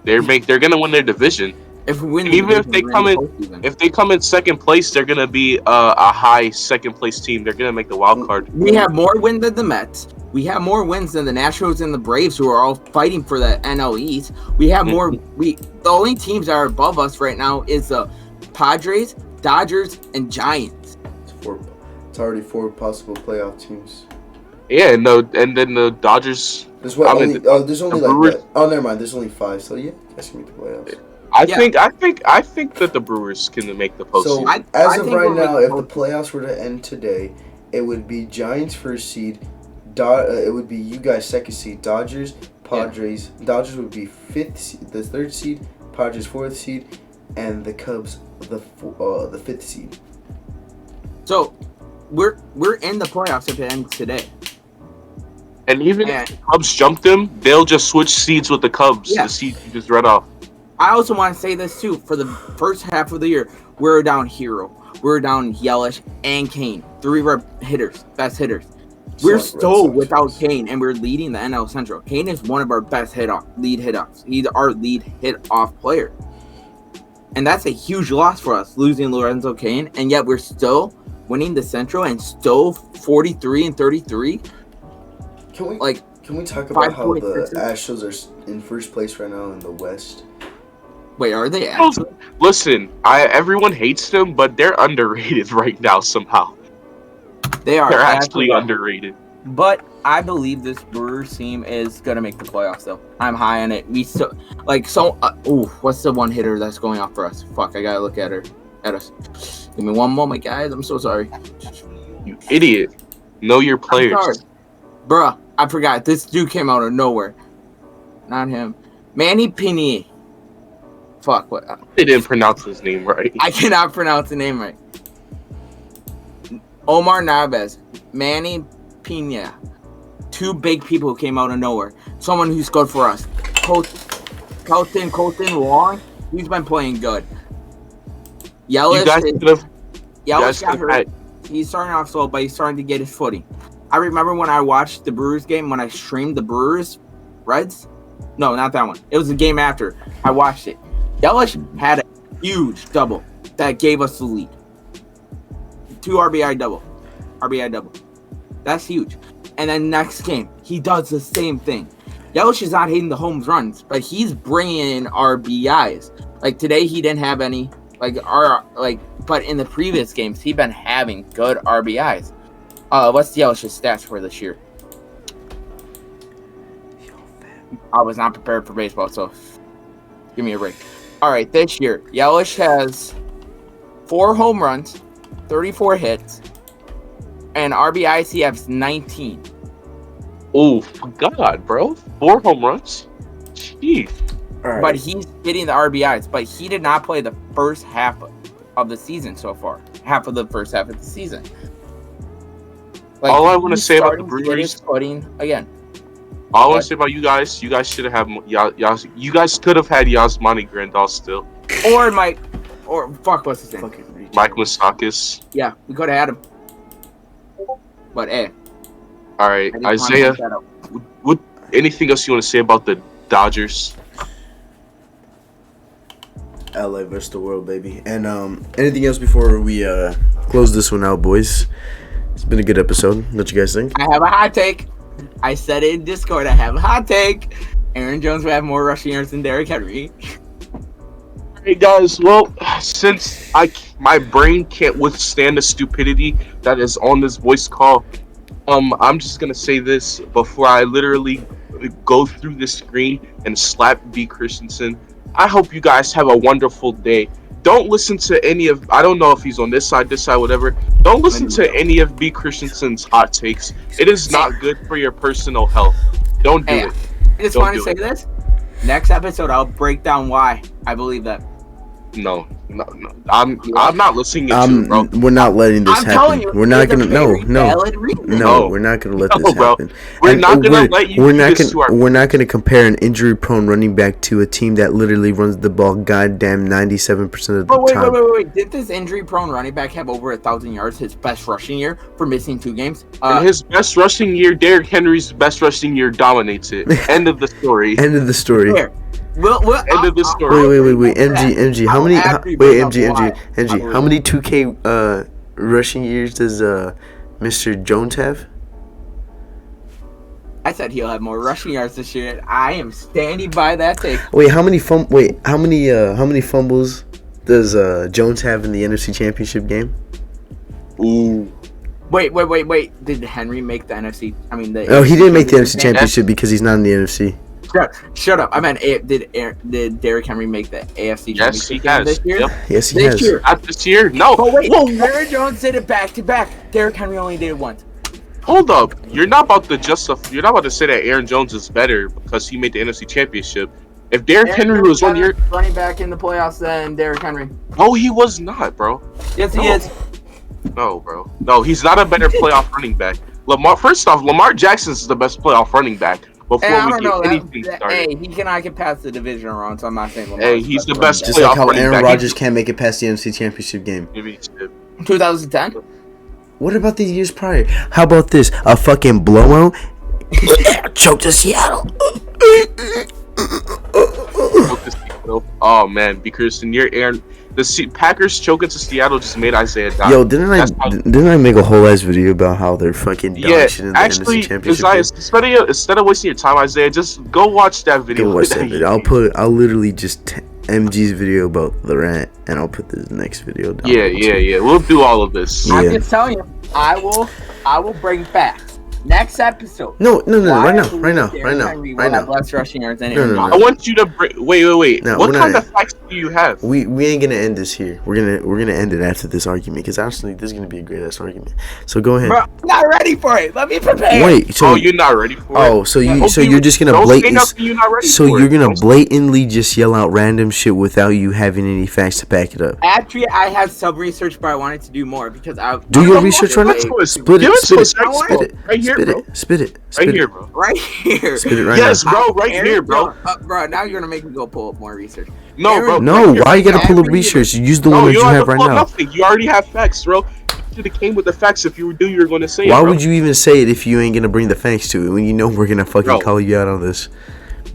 S3: They're gonna win their division.
S2: If we win,
S3: Even if they come in second place, they're gonna be a high second place team. They're gonna make the wild card.
S2: We have more wins than the Mets. We have more wins than the Nationals and the Braves, who are all fighting for the NL East. We have more. The only teams that are above us right now is the Padres, Dodgers, and Giants.
S1: It's already 4 possible playoff teams.
S3: Yeah, no, and then the Dodgers.
S1: There's what? There's only like
S3: Brewers,
S1: that. Oh, never mind. There's only 5. So yeah, I guess you make the playoffs.
S3: I think that the Brewers can make the postseason.
S1: So as of right now, if the playoffs were to end today, it would be Giants first seed. It would be you guys second seed. Dodgers, Padres. Yeah. Dodgers would be the 3rd seed. Padres 4th seed, and the Cubs the 5th seed.
S2: So we're in the playoffs if it ends today.
S3: And even if the Cubs jump them, they'll just switch seeds with the Cubs. Yeah. The seed you just read off.
S2: I also want to say this too. For the first half of the year, we're down Hero, we're down Yelich, and Kane. 3 of our best hitters. We're still without Kane, and we're leading the NL Central. Kane is one of our best lead hit-offs. He's our lead hit-off player. And that's a huge loss for us, losing Lorenzo Kane, and yet we're still winning the Central and still 43 and 33.
S1: Can we talk about how the Astros are in first place right now in the West?
S2: Wait, are they actually?
S3: Listen, everyone hates them, but they're underrated right now somehow.
S2: They're
S3: actually underrated.
S2: But I believe this Brewers team is gonna make the playoffs, though. I'm high on it. What's the one hitter that's going off for us? Fuck, I gotta look at her. at us. Give me one moment, guys. I'm so sorry.
S3: You idiot. Know your players.
S2: I'm sorry. Bruh, I forgot. This dude came out of nowhere. Not him. Manny Pini. Fuck, what?
S3: They didn't pronounce his name right.
S2: I cannot pronounce the name right. Omar Narvaez. Manny Pina. Two big people who came out of nowhere. Someone who scored for us. Colton Long. He's been playing good. Yelich got hurt. He's starting off slow, but he's starting to get his footing. I remember when I watched the Brewers game, when I streamed the Brewers Reds. No, not that one. It was the game after. I watched it. Yelich had a huge double that gave us the lead. 2 RBI double. That's huge. And then next game, he does the same thing. Yelich is not hitting the home runs, but he's bringing in RBIs. Like today, he didn't have any. But in the previous games, he's been having good RBIs. What's Yelich's stats for this year? I was not prepared for baseball, so give me a break. All right, this year, Yelich has 4 home runs, 34 hits, and RBIs he has 19.
S3: Oh, God, bro. 4 home runs? Jeez.
S1: Right.
S2: But he's hitting the RBIs, but he did not play the first half of the season so far. Half of the first half of the season.
S3: All I want to say about the Brewers,
S2: again.
S3: all I want to say about you guys should have you guys could have had Yasmani Grandal still.
S2: What's his name?
S3: Mike Moustakas.
S2: Yeah, we could have had him. But
S3: all right, Isaiah. What? Anything else you want to say about the Dodgers?
S1: LA versus the world, baby. And anything else before we close this one out, boys? It's been a good episode. What you guys think?
S2: I have a hot take. I said it in Discord. I have a hot take. Aaron Jones will have more rushing yards than Derrick Henry.
S3: Hey guys, well, since my brain can't withstand the stupidity that is on this voice call, I'm just gonna say this before I literally go through the screen and slap B. Christensen. I hope you guys have a wonderful day. Don't listen to any of, I don't know if he's on this side, whatever. Don't listen to any of B. Christensen's hot takes. It is not good for your personal health. Don't do it.
S2: I just want to say this. Next episode, I'll break down why I believe that.
S3: No. I'm not listening to you, bro.
S1: We're not letting this happen. We're not gonna. No. We're not gonna let this happen.
S3: We're not gonna let you.
S1: We're not gonna compare an injury-prone running back to a team that literally runs the ball goddamn 97% of the time.
S2: Wait. Did this injury-prone running back have over 1,000 yards? His best rushing year for missing 2 games.
S3: In his best rushing year, Derrick Henry's best rushing year dominates it. End of the story.
S1: End of the story.
S2: Here.
S3: End of the story.
S1: Wait. MG. How many? MG. How many 2K rushing years does Mr. Jones have?
S2: I said he'll have more rushing yards this year. I am standing by that take.
S1: Wait, how many fumbles does Jones have in the NFC Championship game?
S3: Ooh.
S2: Wait. Did Henry make the NFC?
S1: No, he didn't make the NFC Championship because he's not in the NFC.
S2: Shut up. I meant, did Derrick Henry make the AFC Championship game this year?
S3: Yep.
S1: Yes, he has.
S3: Not this year? No.
S2: But wait, Aaron Jones did it back to back. Derrick Henry only did it once.
S3: Hold up. You're not about to say that Aaron Jones is better because he made the NFC Championship. If Derrick Henry was 1 year
S2: running back in the playoffs than Derrick Henry.
S3: No, he was not, bro.
S2: Yes, he is.
S3: No, bro. No, he's not a better playoff running back. Lamar Jackson's the best playoff running back. Before we get anything started.
S2: Hey, he cannot get past the division round, so I'm not saying Lamar.
S3: Hey, he's the best
S1: just like how Aaron Rodgers can't make it past the NFC Championship game.
S2: 2010?
S1: What about the years prior? How about this? A fucking blowout? Choke to Seattle.
S3: Oh man, because the Packers choking to Seattle just made Isaiah die.
S1: Yo, didn't I make a whole ass video about how they're fucking dog shit in the NFC Championship?
S3: Isaiah, instead of wasting your time, Isaiah, just go watch that video.
S1: Go watch that video. I'll literally just MG's video about the rant, and I'll put the next video down.
S3: Yeah. We'll do all of this.
S2: I'm just telling you, I will bring facts. Next episode.
S1: No. Right now.
S2: Less rushing yards than Aaron Jones.
S3: I want you to bring. Wait.
S1: No,
S3: what kind of facts do you have?
S1: We ain't gonna end this here. We're gonna end it after this argument because honestly, this is gonna be a great ass argument. So go ahead.
S2: Bro, I'm not ready for it. Let me prepare.
S1: Wait. So
S3: you're not ready for it.
S1: Oh, so you're just gonna blatantly just yell out random shit without you having any facts to back it up.
S2: Actually, I had some research, but I wanted to do more because I
S1: do your research right now. Spit it.
S3: Right here, bro.
S1: Spit it.
S3: Right here, bro.
S2: Right here.
S1: Spit it right
S3: yes,
S1: now.
S3: bro. Right here, bro.
S2: Bro, now you're gonna make me go pull up more research.
S3: No, bro.
S1: No, why you gotta pull up research? You use the one that you have right now.
S3: Nothing. You already have facts, bro. You should have came with the facts if you were you're gonna say it.
S1: Why would you even say it if you ain't gonna bring the facts to it when you know we're gonna fucking call you out on this?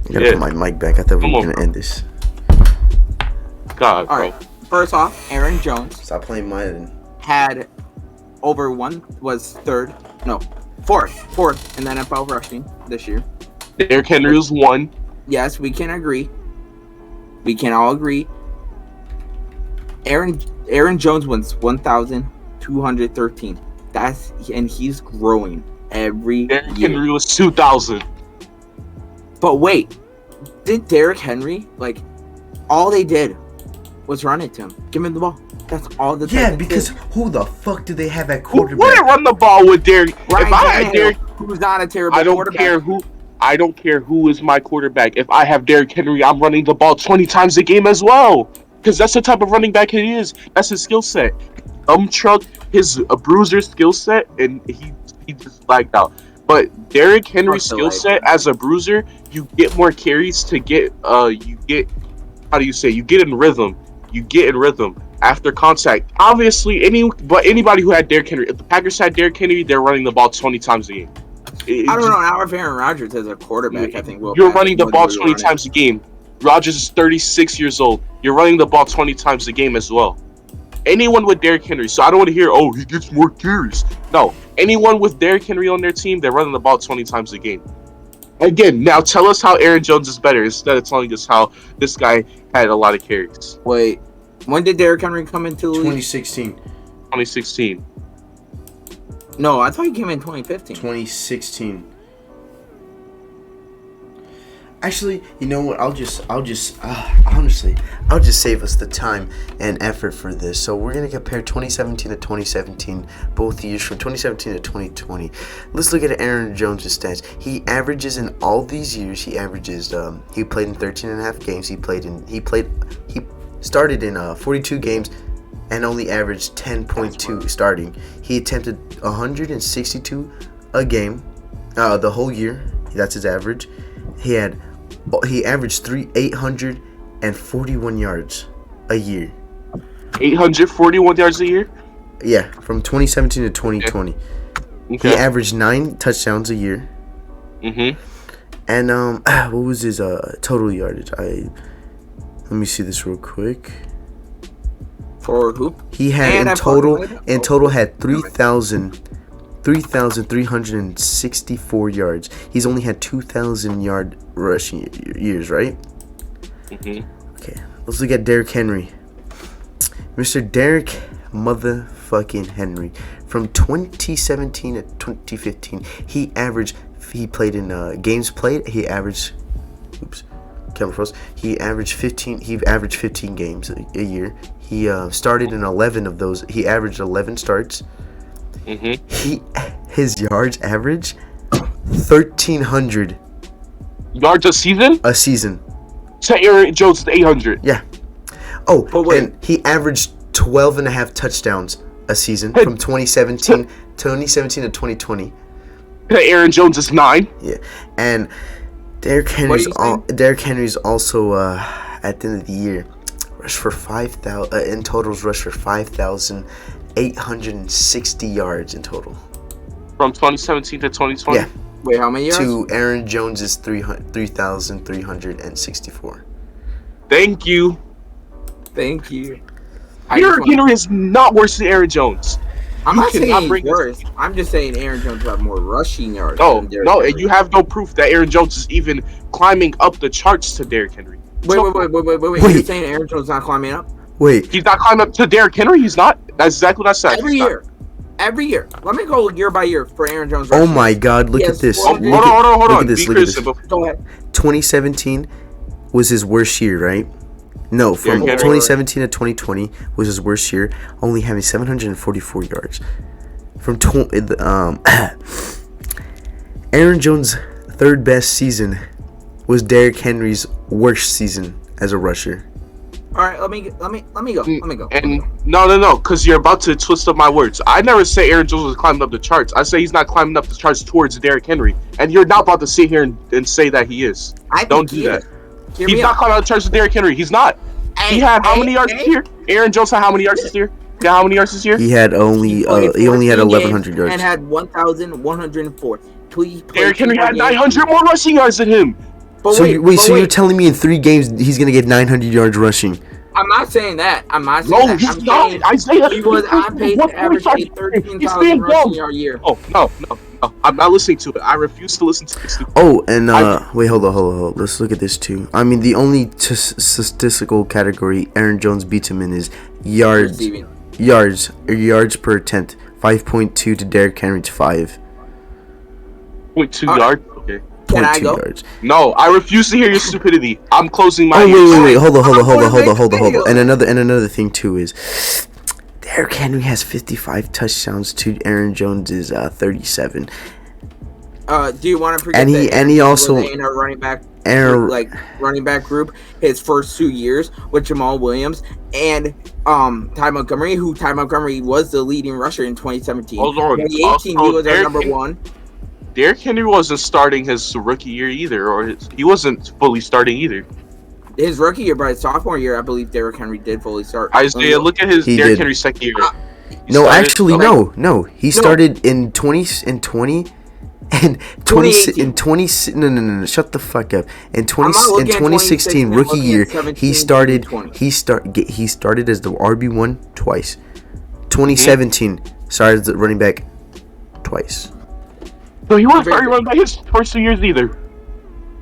S1: I gotta put my mic back. I thought we were gonna end this.
S3: God, bro.
S2: Alright. First off, Aaron Jones.
S1: Stop playing mine.
S2: Had fourth in the NFL rushing this year.
S3: Derrick Henry was 1.
S2: Yes, we can agree. We can all agree. Aaron Jones wins 1,213. And he's growing every
S3: Derrick
S2: year.
S3: Henry was 2,000.
S2: But wait, did Derrick Henry all they did was run it to him, give him the ball. That's all the
S1: Yeah, because who the fuck do they have at quarterback?
S3: Who wouldn't run the ball with Derrick? If I had Derrick,
S2: who's not a terrible quarterback.
S3: I don't care who is my quarterback. If I have Derrick Henry, I'm running the ball 20 times a game as well. Because that's the type of running back he is. That's his skill set. Truck, his bruiser skill set, and he just lagged out. But Derrick Henry's skill set as a bruiser, you get more carries to get you get in rhythm. You get in rhythm after contact. Obviously, anybody who had Derrick Henry, if the Packers had Derrick Henry, they're running the ball 20 times a game.
S2: I don't know. Now if Aaron Rodgers as a quarterback, I think
S3: you're running the ball 20 times a game. Rodgers is 36 years old. You're running the ball 20 times a game as well. Anyone with Derrick Henry, so I don't want to hear, oh, he gets more carries. No, anyone with Derrick Henry on their team, they're running the ball 20 times a game. Again, now tell us how Aaron Jones is better instead of telling us how this guy had a lot of carries.
S2: Wait, when did Derrick Henry come into the league?
S1: 2016.
S3: 2016.
S2: No, I thought he came in 2015.
S1: 2016. Actually, you know what? I'll just save us the time and effort for this. So we're gonna compare 2017 to 2017, both years from 2017 to 2020. Let's look at Aaron Jones' stats. He averages in all these years. He averages. He played in 13 and a half games. He started in 42 games and only averaged 10.2 starting. He attempted 162 a game, the whole year. That's his average. He averaged 841 yards a year.
S3: 841 yards a year?
S1: Yeah, from 2017 to 2020. Okay. He averaged 9 touchdowns a year.
S3: Mm-hmm.
S1: And what was his total yardage? Let me see this real quick.
S2: For who?
S1: He had in total had 3,364 yards. He's only had 2,000 yard rushing years, right?
S3: Mm-hmm.
S1: Okay, let's look at Derrick Henry. Mr. Derrick motherfucking Henry. From 2017 to 2015, he played in games played. He averaged He averaged 15 games a year. He started in 11 of those. He averaged 11 starts.
S3: Mm-hmm.
S1: His yards average 1,300
S3: yards a season. So Aaron Jones is 800.
S1: Yeah. Oh, and he averaged 12 and a half touchdowns a season from 2017 to 2020.
S3: Aaron Jones is 9.
S1: Yeah, and Derrick Henry's also at the end of the year rushed for 5,000 in totals. Rushed for 5,860 yards in total.
S3: From 2017 to 2020.
S1: Yeah.
S2: Wait, how many yards?
S1: To Aaron Jones's 3,364.
S3: Thank you.
S2: Derrick
S3: Henry is not worse than Aaron Jones.
S2: I'm not saying he's worse. I'm just saying Aaron Jones will have more rushing yards.
S3: No, and you have no proof that Aaron Jones is even climbing up the charts to Derrick Henry.
S2: Wait. You're saying Aaron Jones is not climbing up?
S1: Wait.
S3: He's not climbing up to Derrick Henry? He's not? That's exactly what I said.
S2: Every year. Let me go year by year for Aaron Jones.
S1: Oh my God, look at this.
S3: Hold on.
S1: Look at this.
S2: Go ahead.
S1: 2017 was his worst year, right? No, from
S3: Derrick Henry.
S1: 2017 to 2020 was his worst year, only having 744 yards. Aaron Jones' third best season was Derrick Henry's worst season as a rusher.
S2: All right, let me go.
S3: And no, because you're about to twist up my words. I never say Aaron Jones is climbing up the charts. I say he's not climbing up the charts towards Derrick Henry, and you're not about to sit here and say that he is. Don't do that. He's not climbing up the charts to Derrick Henry. He's not. He had how many yards this year? Aaron Jones had how many yards this year? How many yards this year?
S1: He had only he only had 1,100 yards
S2: and had 1,104.
S3: Derrick Henry had 900 more rushing yards than him.
S1: So you're telling me in 3 games he's gonna get 900 yards rushing?
S2: I'm not saying that.
S3: No, he's not. Isaiah,
S2: he was on pace to average 13,000 rushing yard a year.
S3: Oh no! I'm not listening to it. I refuse to listen to this.
S1: Oh, and wait, hold on. Let's look at this too. I mean, the only statistical category Aaron Jones beats him in is yards per attempt. 5.2 to Derrick Henry to 5.
S3: 0.2 yards. Okay.
S2: Can I go?
S1: Yards.
S3: No, I refuse to hear your stupidity. I'm closing my
S1: ears. Wait. Hold on. And another thing too is Derrick Henry has 55 touchdowns to Aaron Jones's 37.
S2: Do you want to forget
S1: and he also
S2: in our running back group his first 2 years with Jamal Williams and Ty Montgomery, who Ty Montgomery was the leading rusher in 2017.
S3: Oh, Lord.
S2: 2018 he was our number one.
S3: Derrick Henry wasn't starting his rookie year either, he wasn't fully starting either.
S2: His rookie year, but his sophomore year, I believe Derrick Henry did fully start.
S3: Isaiah, look at his Derrick Henry second year.
S1: No, he started in 2020 and 20 no, shut the fuck up. In 2016 rookie year, he started as the RB1 twice. 2017 started as the running back twice.
S3: So he wasn't starting running back his first 2 years either.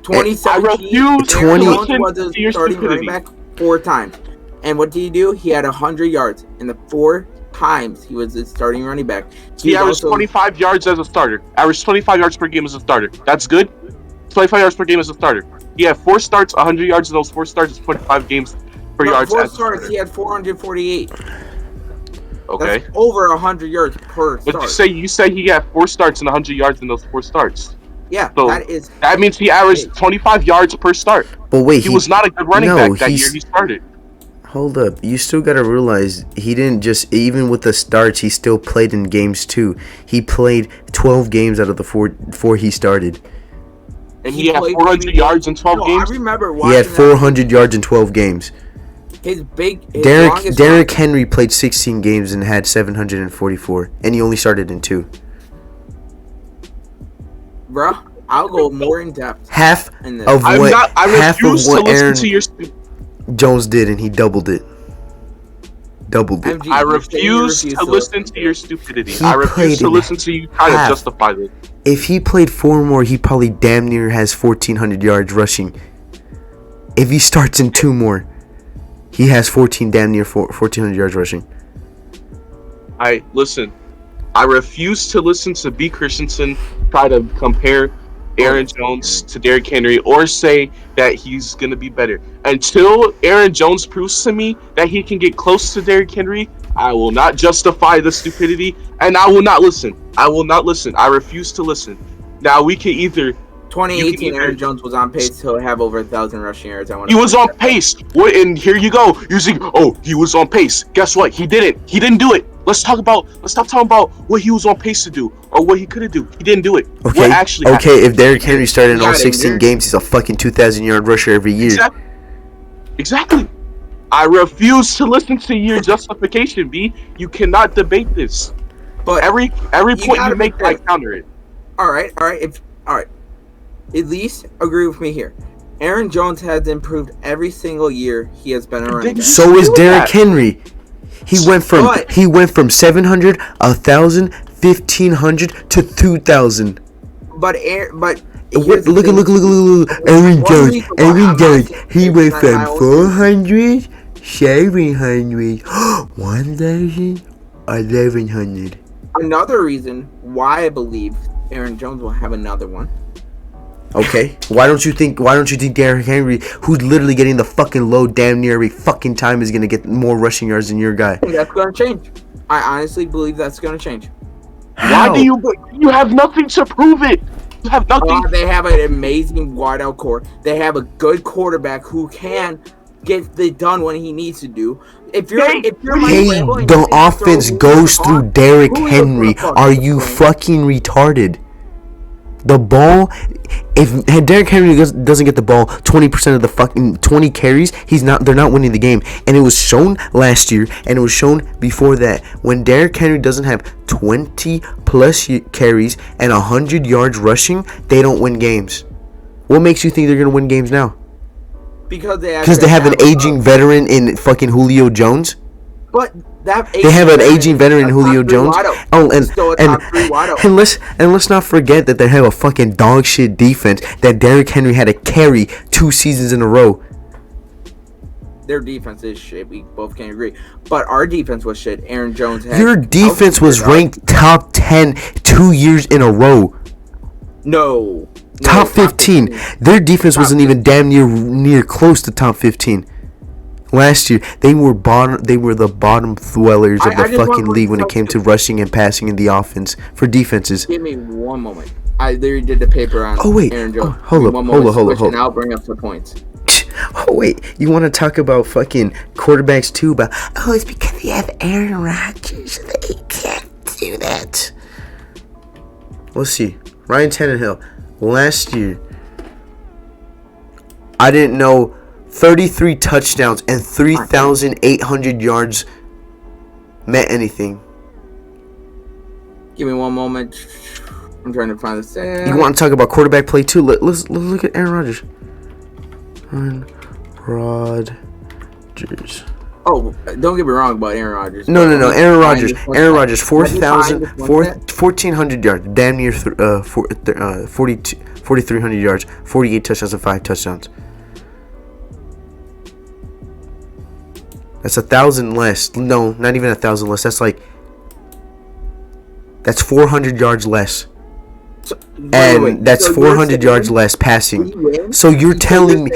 S2: 2017 was a starting running back 4 times. And what did he do? He had 100 yards in the 4 times he was the starting running back.
S3: He averaged 25 yards as a starter. Averaged 25 yards per game as a starter. That's good. 25 yards per game as a starter. He had 4 starts, 100 yards in those 4 starts, is 25 games per yards.
S2: 4 starts, he had 448.
S3: Okay.
S2: That's over 100 yards per start.
S3: But you say he had 4 starts and 100 yards in those 4 starts.
S2: Yeah,
S3: so that means he averaged 25 yards per start.
S1: But wait,
S3: he was not a good running back that year he started.
S1: Hold up, you still gotta realize he didn't just, even with the starts, he still played in games too. He played 12 games out of the four he started.
S3: And he had 400 yards in 12 games?
S2: I remember
S1: watching. He had 400 yards in 12 games. Derrick Henry played 16 games and had 744, and he only started in 2.
S2: Bro, I'll go more in depth.
S1: Half of what Aaron Jones did, and he doubled it.
S3: I refuse to listen to your stupidity. I refuse to listen to you try to justify this.
S1: If he played 4 more, he probably damn near has 1,400 yards rushing. If he starts in 2 more, he has 1,400 yards rushing.
S3: Listen. I refuse to listen to B. Christensen try to compare Aaron Jones to Derrick Henry or say that he's going to be better. Until Aaron Jones proves to me that he can get close to Derrick Henry, I will not justify the stupidity, and I will not listen. I refuse to listen. Now, we can either...
S2: 2018, Aaron Jones was on pace to have over 1,000 rushing yards.
S3: He was on pace. And here you go. You're saying, he was on pace. Guess what? He didn't. He didn't do it. Let's stop talking about what he was on pace to do or what he could do. He didn't do it.
S1: Okay. If Derrick Henry started in all 16 games, he's a fucking 2,000-yard rusher every year.
S3: Exactly. I refuse to listen to your justification, B. You cannot debate this. But every point you make, I counter it.
S2: All right. At least agree with me here. Aaron Jones has improved every single year he has been around.
S1: So is Derrick Henry. He went from 700, 1,000, 1,500 to 2,000.
S2: But
S1: look, Aaron Jones. He went from 400, 700, 1,000, 1,100.
S2: Another reason why I believe Aaron Jones will have another one.
S1: Okay, why don't you think Derrick Henry, who's literally getting the fucking load damn near every fucking time, is gonna get more rushing yards than your guy?
S2: I think that's gonna change. I honestly believe that's gonna change.
S3: Why do you have nothing to prove it? You have nothing.
S2: They have an amazing wideout core. They have a good quarterback who can get it done when he needs to do. If you're
S1: the offense goes through Derrick Henry. Are you fucking retarded? The ball, if Derrick Henry doesn't get the ball 20% of the fucking 20 carries, they're not winning the game. And it was shown last year, and it was shown before that. When Derrick Henry doesn't have 20 plus carries and 100 yards rushing, they don't win games. What makes you think they're going to win games now?
S2: Because they
S1: have an aging veteran in fucking Julio Jones?
S2: But
S1: they have an aging veteran, Julio Jones. And let's not forget that they have a fucking dog shit defense that Derrick Henry had to carry 2 seasons in a row.
S2: Their defense is shit. We both can agree. But our defense was shit. Aaron Jones had.
S1: Your defense was ranked top 10 2 years in a row.
S2: No.
S1: Top 15. Their defense wasn't even damn near close to top 15. Last year, they were the bottom dwellers of the fucking league when it came to rushing and passing in the offense for defenses.
S2: Give me one moment. I literally did the paper on Aaron Jones.
S1: Hold up.
S2: And I'll bring up the points.
S1: Oh, wait. You want to talk about fucking quarterbacks too? But, it's because they have Aaron Rodgers. They can't do that. Let's see. Ryan Tannehill. Last year, I didn't know 33 touchdowns and 3,800 yards meant anything.
S2: Give me one moment. I'm trying to find this.
S1: You want to talk about quarterback play too? Let's look at Aaron Rodgers. Aaron Rodgers.
S2: Oh, don't get me wrong about Aaron Rodgers.
S1: No. Aaron Rodgers, 1,400 yards, damn near 4,300 yards, 48 touchdowns and 5 touchdowns. That's 1,000 less. No, not even 1,000 less. That's 400 yards less. That's 400 yards less passing. So you're telling me.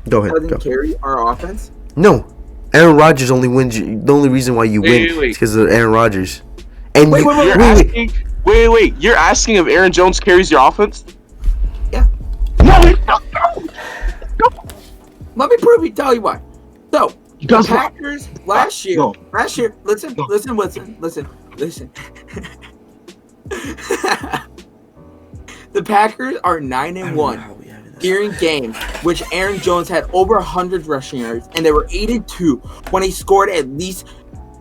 S1: Go ahead.
S2: Doesn't carry our offense?
S1: No, Aaron Rodgers only wins. The only reason why you win is because of Aaron Rodgers. And
S3: wait. You're asking if Aaron Jones carries your offense?
S2: Yeah. No. Let me tell you why. So, the Packers last year, listen. The Packers are 9-1 during games which Aaron Jones had over 100 rushing yards, and they were 8-2 when he scored at least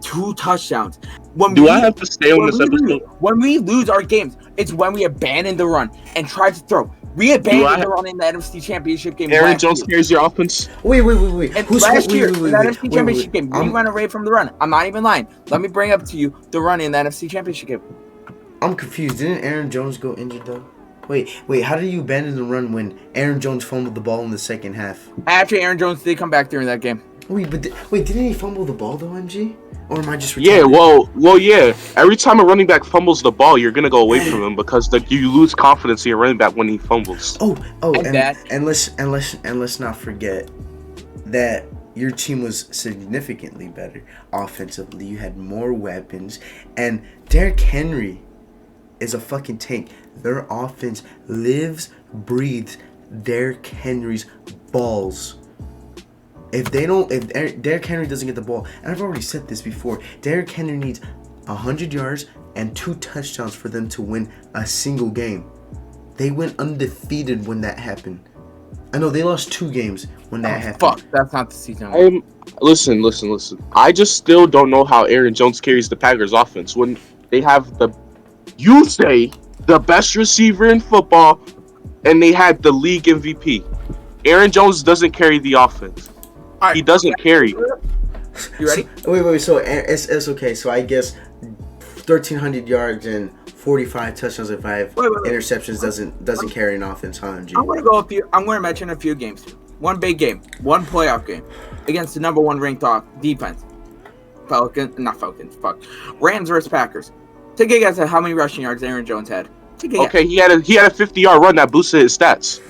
S2: 2 touchdowns.
S3: I have to stay on this episode?
S2: When we lose our games, it's when we abandon the run and try to throw. We abandoned the run in the NFC Championship game.
S3: Aaron Jones carries your offense?
S1: Wait.
S2: And last year, in the NFC Championship game, we went away from the run. I'm not even lying. Let me bring up to you the run in the NFC Championship game.
S1: I'm confused. Didn't Aaron Jones go injured, though? Wait. How did you abandon the run when Aaron Jones fumbled the ball in the second half?
S2: Actually, Aaron Jones did come back during that game.
S1: Didn't he fumble the ball, though, MG? Or am I just retarded?
S3: Yeah, well, yeah. Every time a running back fumbles the ball, you're gonna go away from him because you lose confidence in your running back when he fumbles.
S1: And let's not forget that your team was significantly better offensively. You had more weapons, and Derrick Henry is a fucking tank. Their offense lives, breathes Derrick Henry's balls. If Derrick Henry doesn't get the ball, and I've already said this before, Derrick Henry needs 100 yards and 2 touchdowns for them to win a single game. They went undefeated when that happened. I know they lost 2 games when that happened.
S2: Fuck, that's not the season.
S3: Listen. I just still don't know how Aaron Jones carries the Packers offense when they have the best receiver in football, and they had the league MVP. Aaron Jones doesn't carry the offense. He doesn't carry.
S2: You ready?
S1: Wait. So it's okay. So I guess 1,300 yards and 45 touchdowns and 5 interceptions doesn't carry an offense, huh?
S2: I'm gonna mention a few games. One big game, one playoff game against the number 1 ranked defense. Rams versus Packers. Take a guess at how many rushing yards Aaron Jones had.
S3: Okay, he had a 50-yard run that boosted his stats.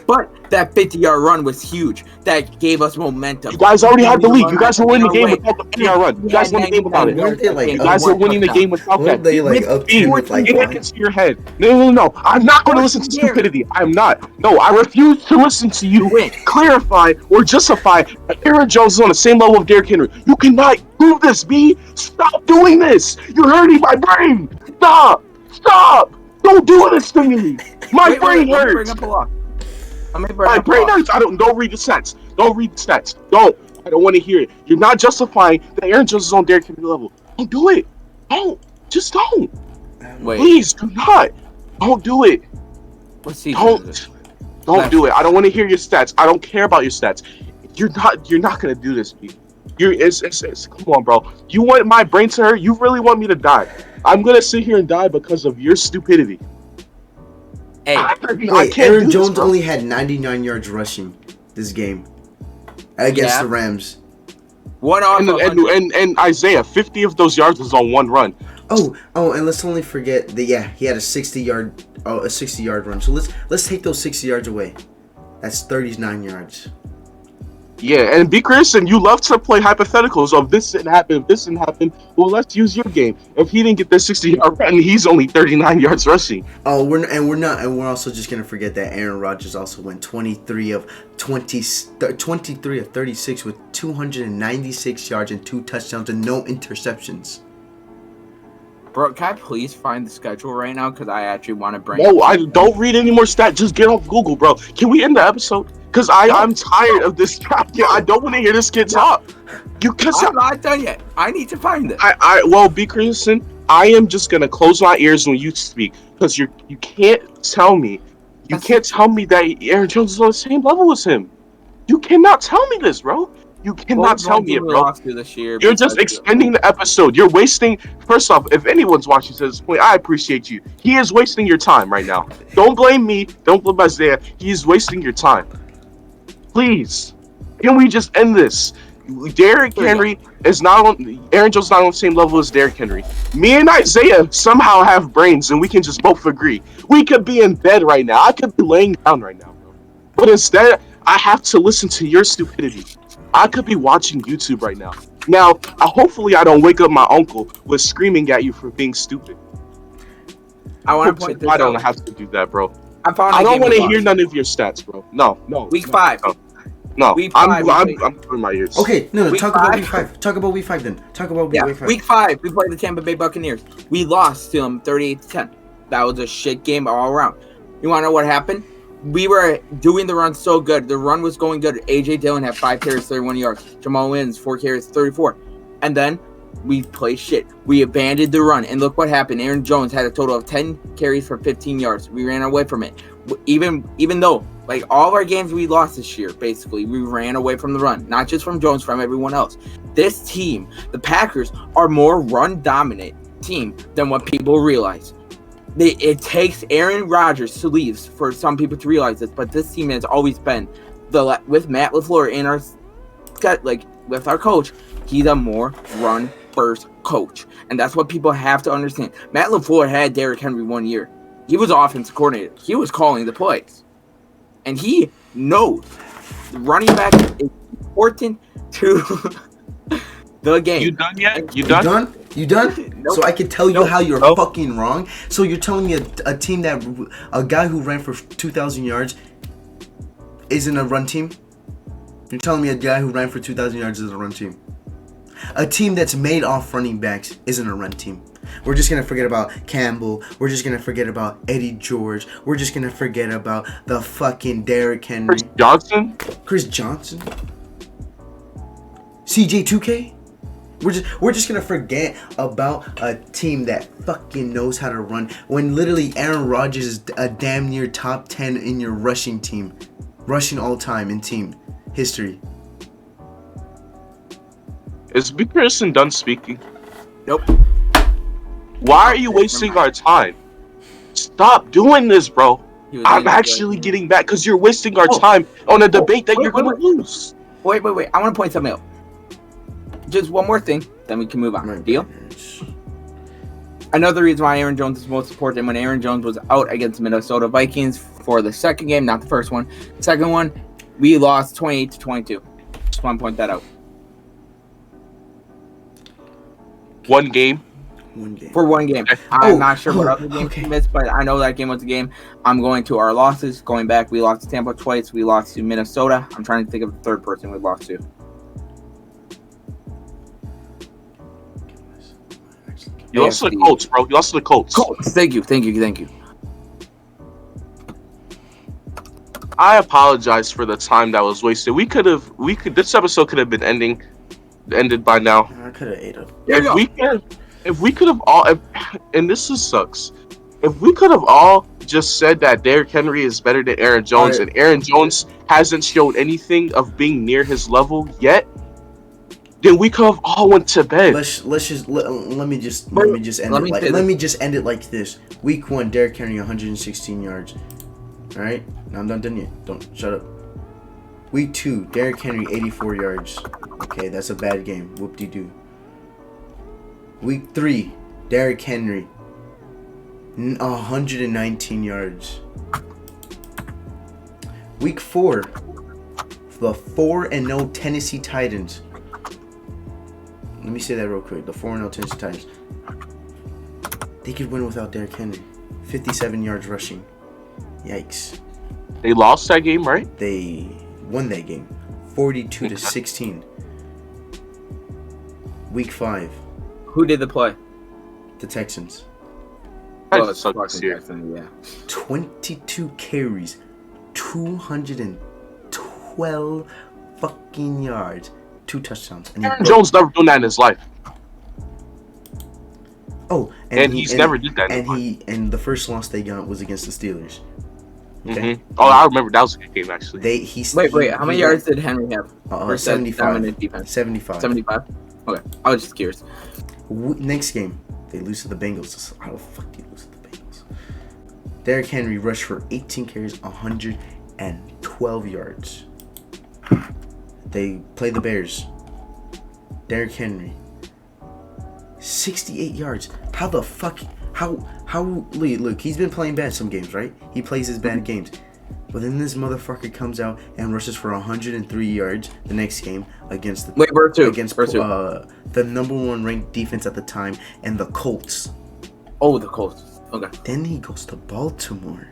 S2: But that 50-yard run was huge. That gave us momentum.
S3: You guys already had the lead. You guys were winning the game without the 50-yard run. You guys won the game without it. You guys were winning the game without that.
S1: Weren't they like up 10 with like
S3: Get it into your head. No. I'm not going to listen to stupidity. I'm not. No, I refuse to listen to you clarify or justify that Aaron Jones is on the same level of Derrick Henry. You cannot prove this, B. Stop doing this. You're hurting my brain. Stop. Don't do this to me. My brain hurts. My brain hurts. Don't read the stats. Don't read the stats. Don't. I don't want to hear it. You're not justifying that Aaron Jones is on Derrick Henry level. Don't do it. Don't. Just don't.
S2: Wait.
S3: Please do not. Don't do it.
S2: What season is it?
S3: Don't do it. I don't want to hear your stats. I don't care about your stats. You're not gonna do this, Pete. Come on, bro. You want my brain to hurt? You really want me to die? I'm gonna sit here and die because of your stupidity.
S2: Hey,
S1: Aaron Jones only had 99 yards rushing this game against the Rams.
S3: And Isaiah, 50 of those yards was on one run.
S1: Oh, and let's only forget that he had a 60-yard run. So let's take those 60 yards away. That's 39 yards.
S3: Yeah, and B. Christian, you love to play hypotheticals of this didn't happen. Well, let's use your game. If he didn't get that 60-yard run, he's only 39 yards rushing.
S1: Oh, we're also just gonna forget that Aaron Rodgers also went 23 of 36 with 296 yards and 2 touchdowns and no interceptions.
S2: Bro, can I please find the schedule right now? Because I actually want to bring.
S3: No, I don't read any more stats. Just get off Google, bro. Can we end the episode? Because I'm tired of this. I don't want to hear this kid talk.
S2: I'm not done yet. I need to find it.
S3: Well, B. Christensen, I am just gonna close my ears when you speak because you can't tell me. You can't tell me that Aaron Jones is on the same level as him. You cannot tell me this, bro. You cannot tell me it, bro. You're just extending the episode. You're wasting. First off, if anyone's watching to this point, I appreciate you. He is wasting your time right now. Don't blame me. Don't blame Isaiah. He is wasting your time. Please, can we just end this? Derrick Henry is not on. Aaron Jones is not on the same level as Derrick Henry. Me and Isaiah somehow have brains, and we can just both agree. We could be in bed right now. I could be laying down right now, bro. But instead, I have to listen to your stupidity. I could be watching YouTube right now. Now, hopefully I don't wake up my uncle with screaming at you for being stupid.
S2: I want to point this out.
S3: I don't have to do that, bro.
S2: I
S3: don't want to hear none of your stats, bro. No.
S2: Week 5.
S3: No.
S2: Week 5.
S3: I'm putting my ears.
S1: Okay, no. Talk about week 5. Talk about week 5 then. Talk about week 5.
S2: Week 5, we played the Tampa Bay Buccaneers. We lost to them 38-10. That was a shit game all around. You want to know what happened? We were doing the run so good. The run was going good. A.J. Dillon had 5 carries, 31 yards. Jamal Williams, 4 carries, 34. And then we played shit. We abandoned the run. And look what happened. Aaron Jones had a total of 10 carries for 15 yards. We ran away from it. Even though, like, all of our games we lost this year, basically, we ran away from the run. Not just from Jones, from everyone else. This team, the Packers, are more run-dominant team than what people realize. It takes Aaron Rodgers to leave for some people to realize this, but this team has always been with Matt LaFleur in our with our coach. He's a more run first coach, and that's what people have to understand. Matt LaFleur had Derrick Henry 1 year. He was offensive coordinator. He was calling the plays, and he knows the running back is important to the game.
S3: You done yet? You done?
S1: You done? Nope. So I can tell you how you're fucking wrong. So you're telling me a team a guy who ran for 2,000 yards isn't a run team? You're telling me a guy who ran for 2,000 yards is a run team? A team that's made off running backs isn't a run team. We're just gonna forget about Campbell. We're just gonna forget about Eddie George. We're just gonna forget about the fucking Derrick Henry. Chris Johnson. CJ2K. We're just gonna forget about a team that fucking knows how to run when literally Aaron Rodgers is a damn near top 10 in your rushing team, rushing all time in team history.
S3: Is B. Pearson done speaking?
S2: Nope.
S3: Why are you wasting our time? Stop doing this, bro. I'm actually getting back because you're wasting our time on a debate that you're gonna lose.
S2: Wait. I want to point something out. Just one more thing, then we can move on. Deal? Another reason why Aaron Jones is most important, when Aaron Jones was out against the Minnesota Vikings for the second game, not the first one. Second one, we lost 28-22. Just want to point that out.
S3: One game.
S2: For one game. I'm not sure what other games we missed, but I know that game was a game. I'm going to our losses. Going back, we lost to Tampa twice. We lost to Minnesota. I'm trying to think of the third person we lost to.
S3: You lost to the Colts, bro. You lost to the Colts.
S2: Thank you.
S3: I apologize for the time that was wasted. This episode could have been ended by now.
S1: I could have ate up.
S3: If we could have all, and this just sucks. If we could have all just said that Derrick Henry is better than Aaron Jones, and Aaron Jones hasn't shown anything of being near his level yet, then we could have all went to bed.
S1: Let me just end it like this. Week 1, Derrick Henry 116 yards. All right, now I'm not done yet. Don't shut up. Week 2, Derrick Henry 84 yards. Okay, that's a bad game. Whoop-de-doo. Week 3, Derrick Henry 119 yards. Week 4, the 4-0 Tennessee Titans. Let me say that real quick. The 4-0 Tennessee Titans. They could win without Derrick Henry. 57 yards rushing. Yikes.
S3: They lost that game, right?
S1: They won that game. 42-16. Week 5.
S2: Who did the play?
S1: The Texans.
S3: It's
S2: yeah.
S1: 22 carries. 212 fucking yards. 2 touchdowns.
S3: Aaron Jones never done that in his life.
S1: Oh,
S3: he's never did that.
S1: And the first loss they got was against the Steelers. Okay.
S3: Mm-hmm. Oh, I remember that was a good game actually.
S2: Wait. How many yards did Henry have?
S1: 75.
S2: 75. Okay, I was just curious.
S1: Next game, they lose to the Bengals. How the fuck do you lose to the Bengals? Derrick Henry rushed for 18 carries, 112 yards. They play the Bears. Derrick Henry, 68 yards. How the fuck? Look, he's been playing bad some games, right? He plays his bad games. But then this motherfucker comes out and rushes for 103 yards the next game against the number 1 ranked defense at the time and the Colts.
S2: Oh, the Colts. Okay.
S1: Then he goes to Baltimore.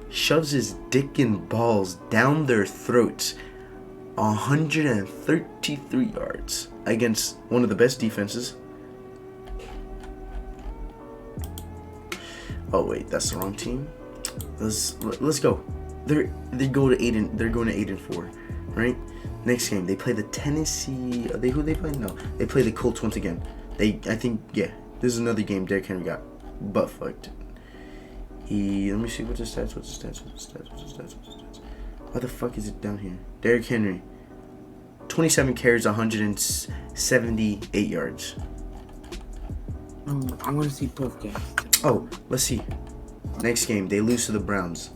S1: Shoves his dick and balls down their throats. 133 yards against one of the best defenses. Oh wait, that's the wrong team. Let's go. They're going to 8-4, right? Next game they play the Tennessee. Who they play? No, they play the Colts once again. This is another game Derrick Henry got butt fucked. Let me see what's his stats. Why the fuck is it down here? Derrick Henry, 27 carries, 178 yards.
S2: I want to see both games.
S1: Oh, let's see. Next game, they lose to the Browns.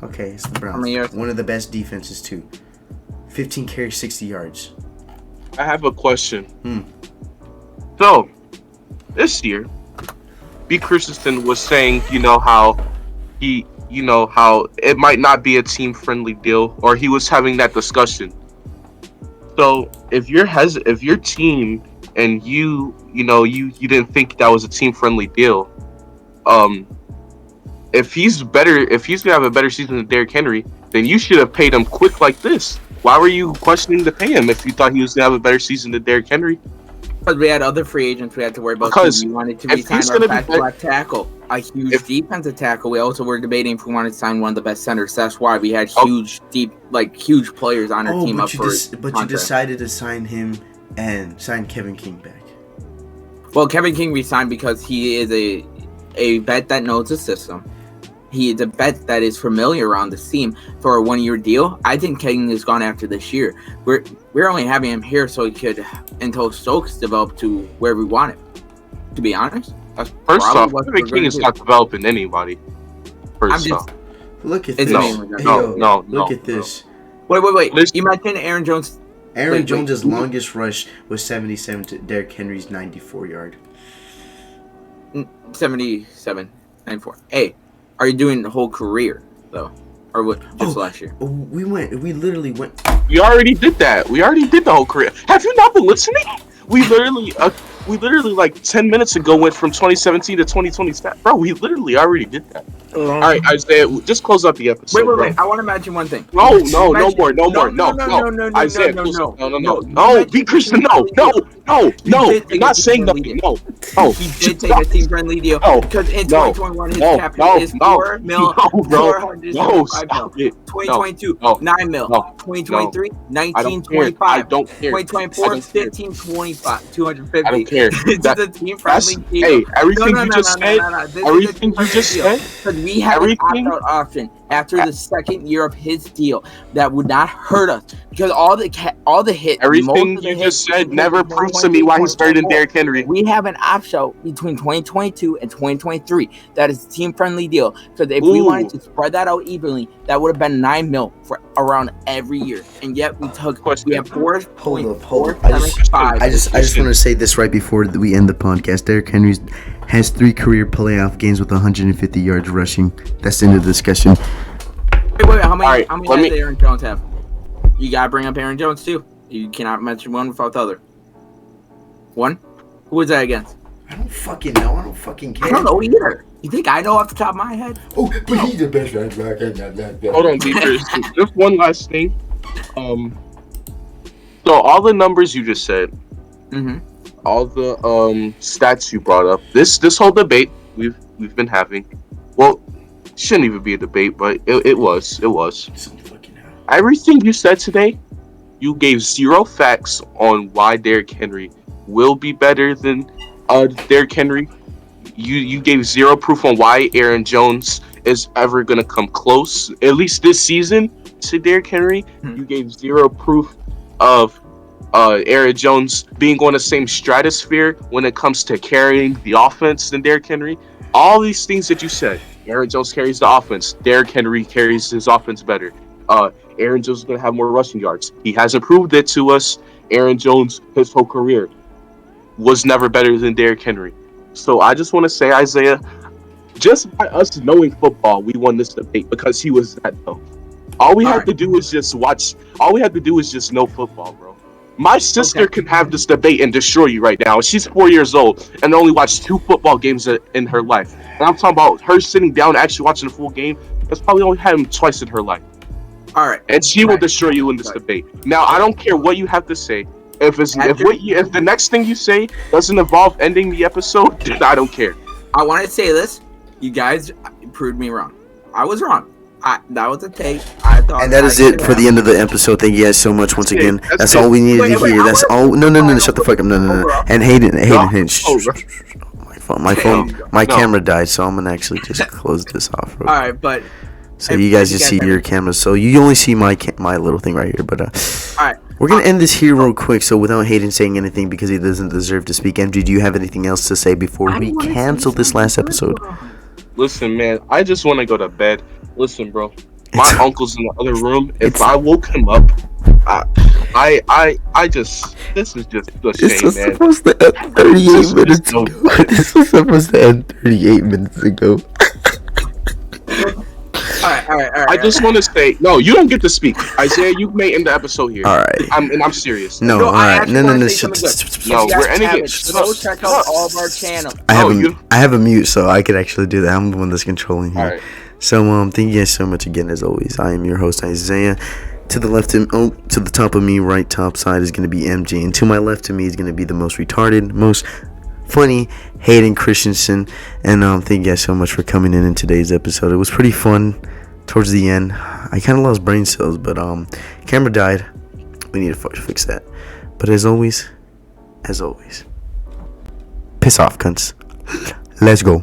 S1: Okay, it's the Browns.
S2: How many yards?
S1: One of the best defenses, too. 15 carries, 60 yards.
S3: I have a question. So, this year, B. Christensen was saying, how it might not be a team-friendly deal, or he was having that discussion. So, if your team and you didn't think that was a team-friendly deal, if he's gonna have a better season than Derrick Henry, then you should have paid him quick like this. Why were you questioning to pay him if you thought he was gonna have a better season than Derrick Henry?
S2: Because we had other free agents we had to worry about.
S3: Because
S2: we wanted to resign our left tackle, a huge defensive tackle. We also were debating if we wanted to sign one of the best centers. That's why we had huge players on our team.
S1: But you decided to sign him and sign Kevin King back.
S2: Well, Kevin King resigned because he is a vet that knows the system. He is a vet that is familiar around the team for a 1-year deal. I think King is gone after this year. We're only having him here so he could, until Stokes develop to where we want it. To be honest,
S3: first off, Kevin King is not developing anybody.
S1: Look at this. Look at this.
S2: Wait. You mentioned Aaron Jones.
S1: Aaron Jones' longest rush was 77 to Derrick Henry's 94 yard.
S2: 77, 94. Hey, are you doing the whole career though, or what? Just last year?
S1: We literally went.
S3: We already did that. We already did the whole career. Have you not been listening? We literally like 10 minutes ago went from 2017 to 2020 stat. Bro, we literally already did that. All right, Isaiah, just close out the episode.
S2: Wait. I want to mention one thing.
S3: No more. Isaiah, no. Be Christian. No. You're not saying nothing. No.
S2: He did take a team friendly deal because in 2021 his cap is $4 million. 2022 $9 million. 2023 $19.25.
S3: I don't care.
S2: 2024 $15.25. 250.
S3: I don't care.
S2: This is a team friendly deal.
S3: Hey, everything you just said. Everything you just said.
S2: We have an opt-out option after the second year of his deal that would not hurt us because all the hits.
S3: Everything you just said never proves to me why he's better than Derrick Henry.
S2: We have an opt-out between 2022 and 2023 that is a team-friendly deal because if we wanted to spread that out evenly, that would have been $9 million for around every year, and yet we took. We have 4.475.
S1: I just want to say this right before we end the podcast. Derrick Henry has 3 career playoff games with 150 yards rushing. That's the end of the discussion.
S2: Wait. How many does Aaron Jones have? You gotta bring up Aaron Jones too. You cannot mention one without the other. One? Who was that against?
S1: I don't fucking know. I don't fucking care.
S2: I don't know either. You think I know off the top of my head?
S1: Oh, but he's the best running back.
S3: Hold on, Beavers. Just one last thing. So all the numbers you just said, all the stats you brought up, this whole debate we've been having. Well, shouldn't even be a debate, but it was. Everything you said today, you gave 0 facts on why Derrick Henry will be better than Derrick Henry. You gave 0 proof on why Aaron Jones is ever gonna come close, at least this season, to Derrick Henry. You gave 0 proof of Aaron Jones being on the same stratosphere when it comes to carrying the offense than Derrick Henry. All these things that you said, Aaron Jones carries the offense. Derrick Henry carries his offense better. Aaron Jones is going to have more rushing yards. He hasn't proved it to us. Aaron Jones, his whole career, was never better than Derrick Henry. So I just want to say, Isaiah, just by us knowing football, we won this debate because he was that dumb. All we had to do is just watch. All we had to do is just know football, bro. My sister can have this debate and destroy you right now. She's 4 years old and only watched 2 football games in her life. And I'm talking about her sitting down actually watching a full game. That's probably only happened twice in her life.
S2: All right.
S3: And she will destroy you in this debate. Now, I don't care what you have to say. If the next thing you say doesn't involve ending the episode, then I don't care.
S2: I want to say this. You guys proved me wrong. I was wrong. That was a take. I thought.
S1: And that is it for the end of the episode. Thank you guys so much once again. That's all we needed to hear. That's all. No. Shut the fuck up. No. And Hayden. My camera died, so I'm gonna actually just close this off.
S2: All right, but.
S1: So you guys just see your camera. So you only see my little thing right here. But
S2: all right,
S1: we're gonna end this here real quick. So without Hayden saying anything because he doesn't deserve to speak. MG, do you have anything else to say before we cancel this last episode?
S3: Listen, man, I just want to go to bed. Listen, bro, my uncle's in the other room. If I woke him up, I just, this is just a shame, man.
S1: Supposed to end 38 minutes ago. This was supposed to end 38 minutes ago.
S2: All right.
S3: I just want to say, no, you don't get to speak. Isaiah, you may end the episode here.
S1: All right.
S3: I'm serious.
S1: No, all right. No.
S3: No, we're ending it.
S2: Go check out all of our channels.
S1: I have a mute, so I could actually do that. I'm the one that's controlling here.
S3: All right.
S1: So, thank you guys so much again, as always. I am your host, Isaiah. To the left, to the top of me, right top side is going to be MJ, and to my left of me is going to be the most retarded, most funny, Hayden Christensen. And thank you guys so much for coming in today's episode. It was pretty fun. Towards the end, I kind of lost brain cells, but camera died. We need to fix that. But as always, piss off, cunts. Let's go.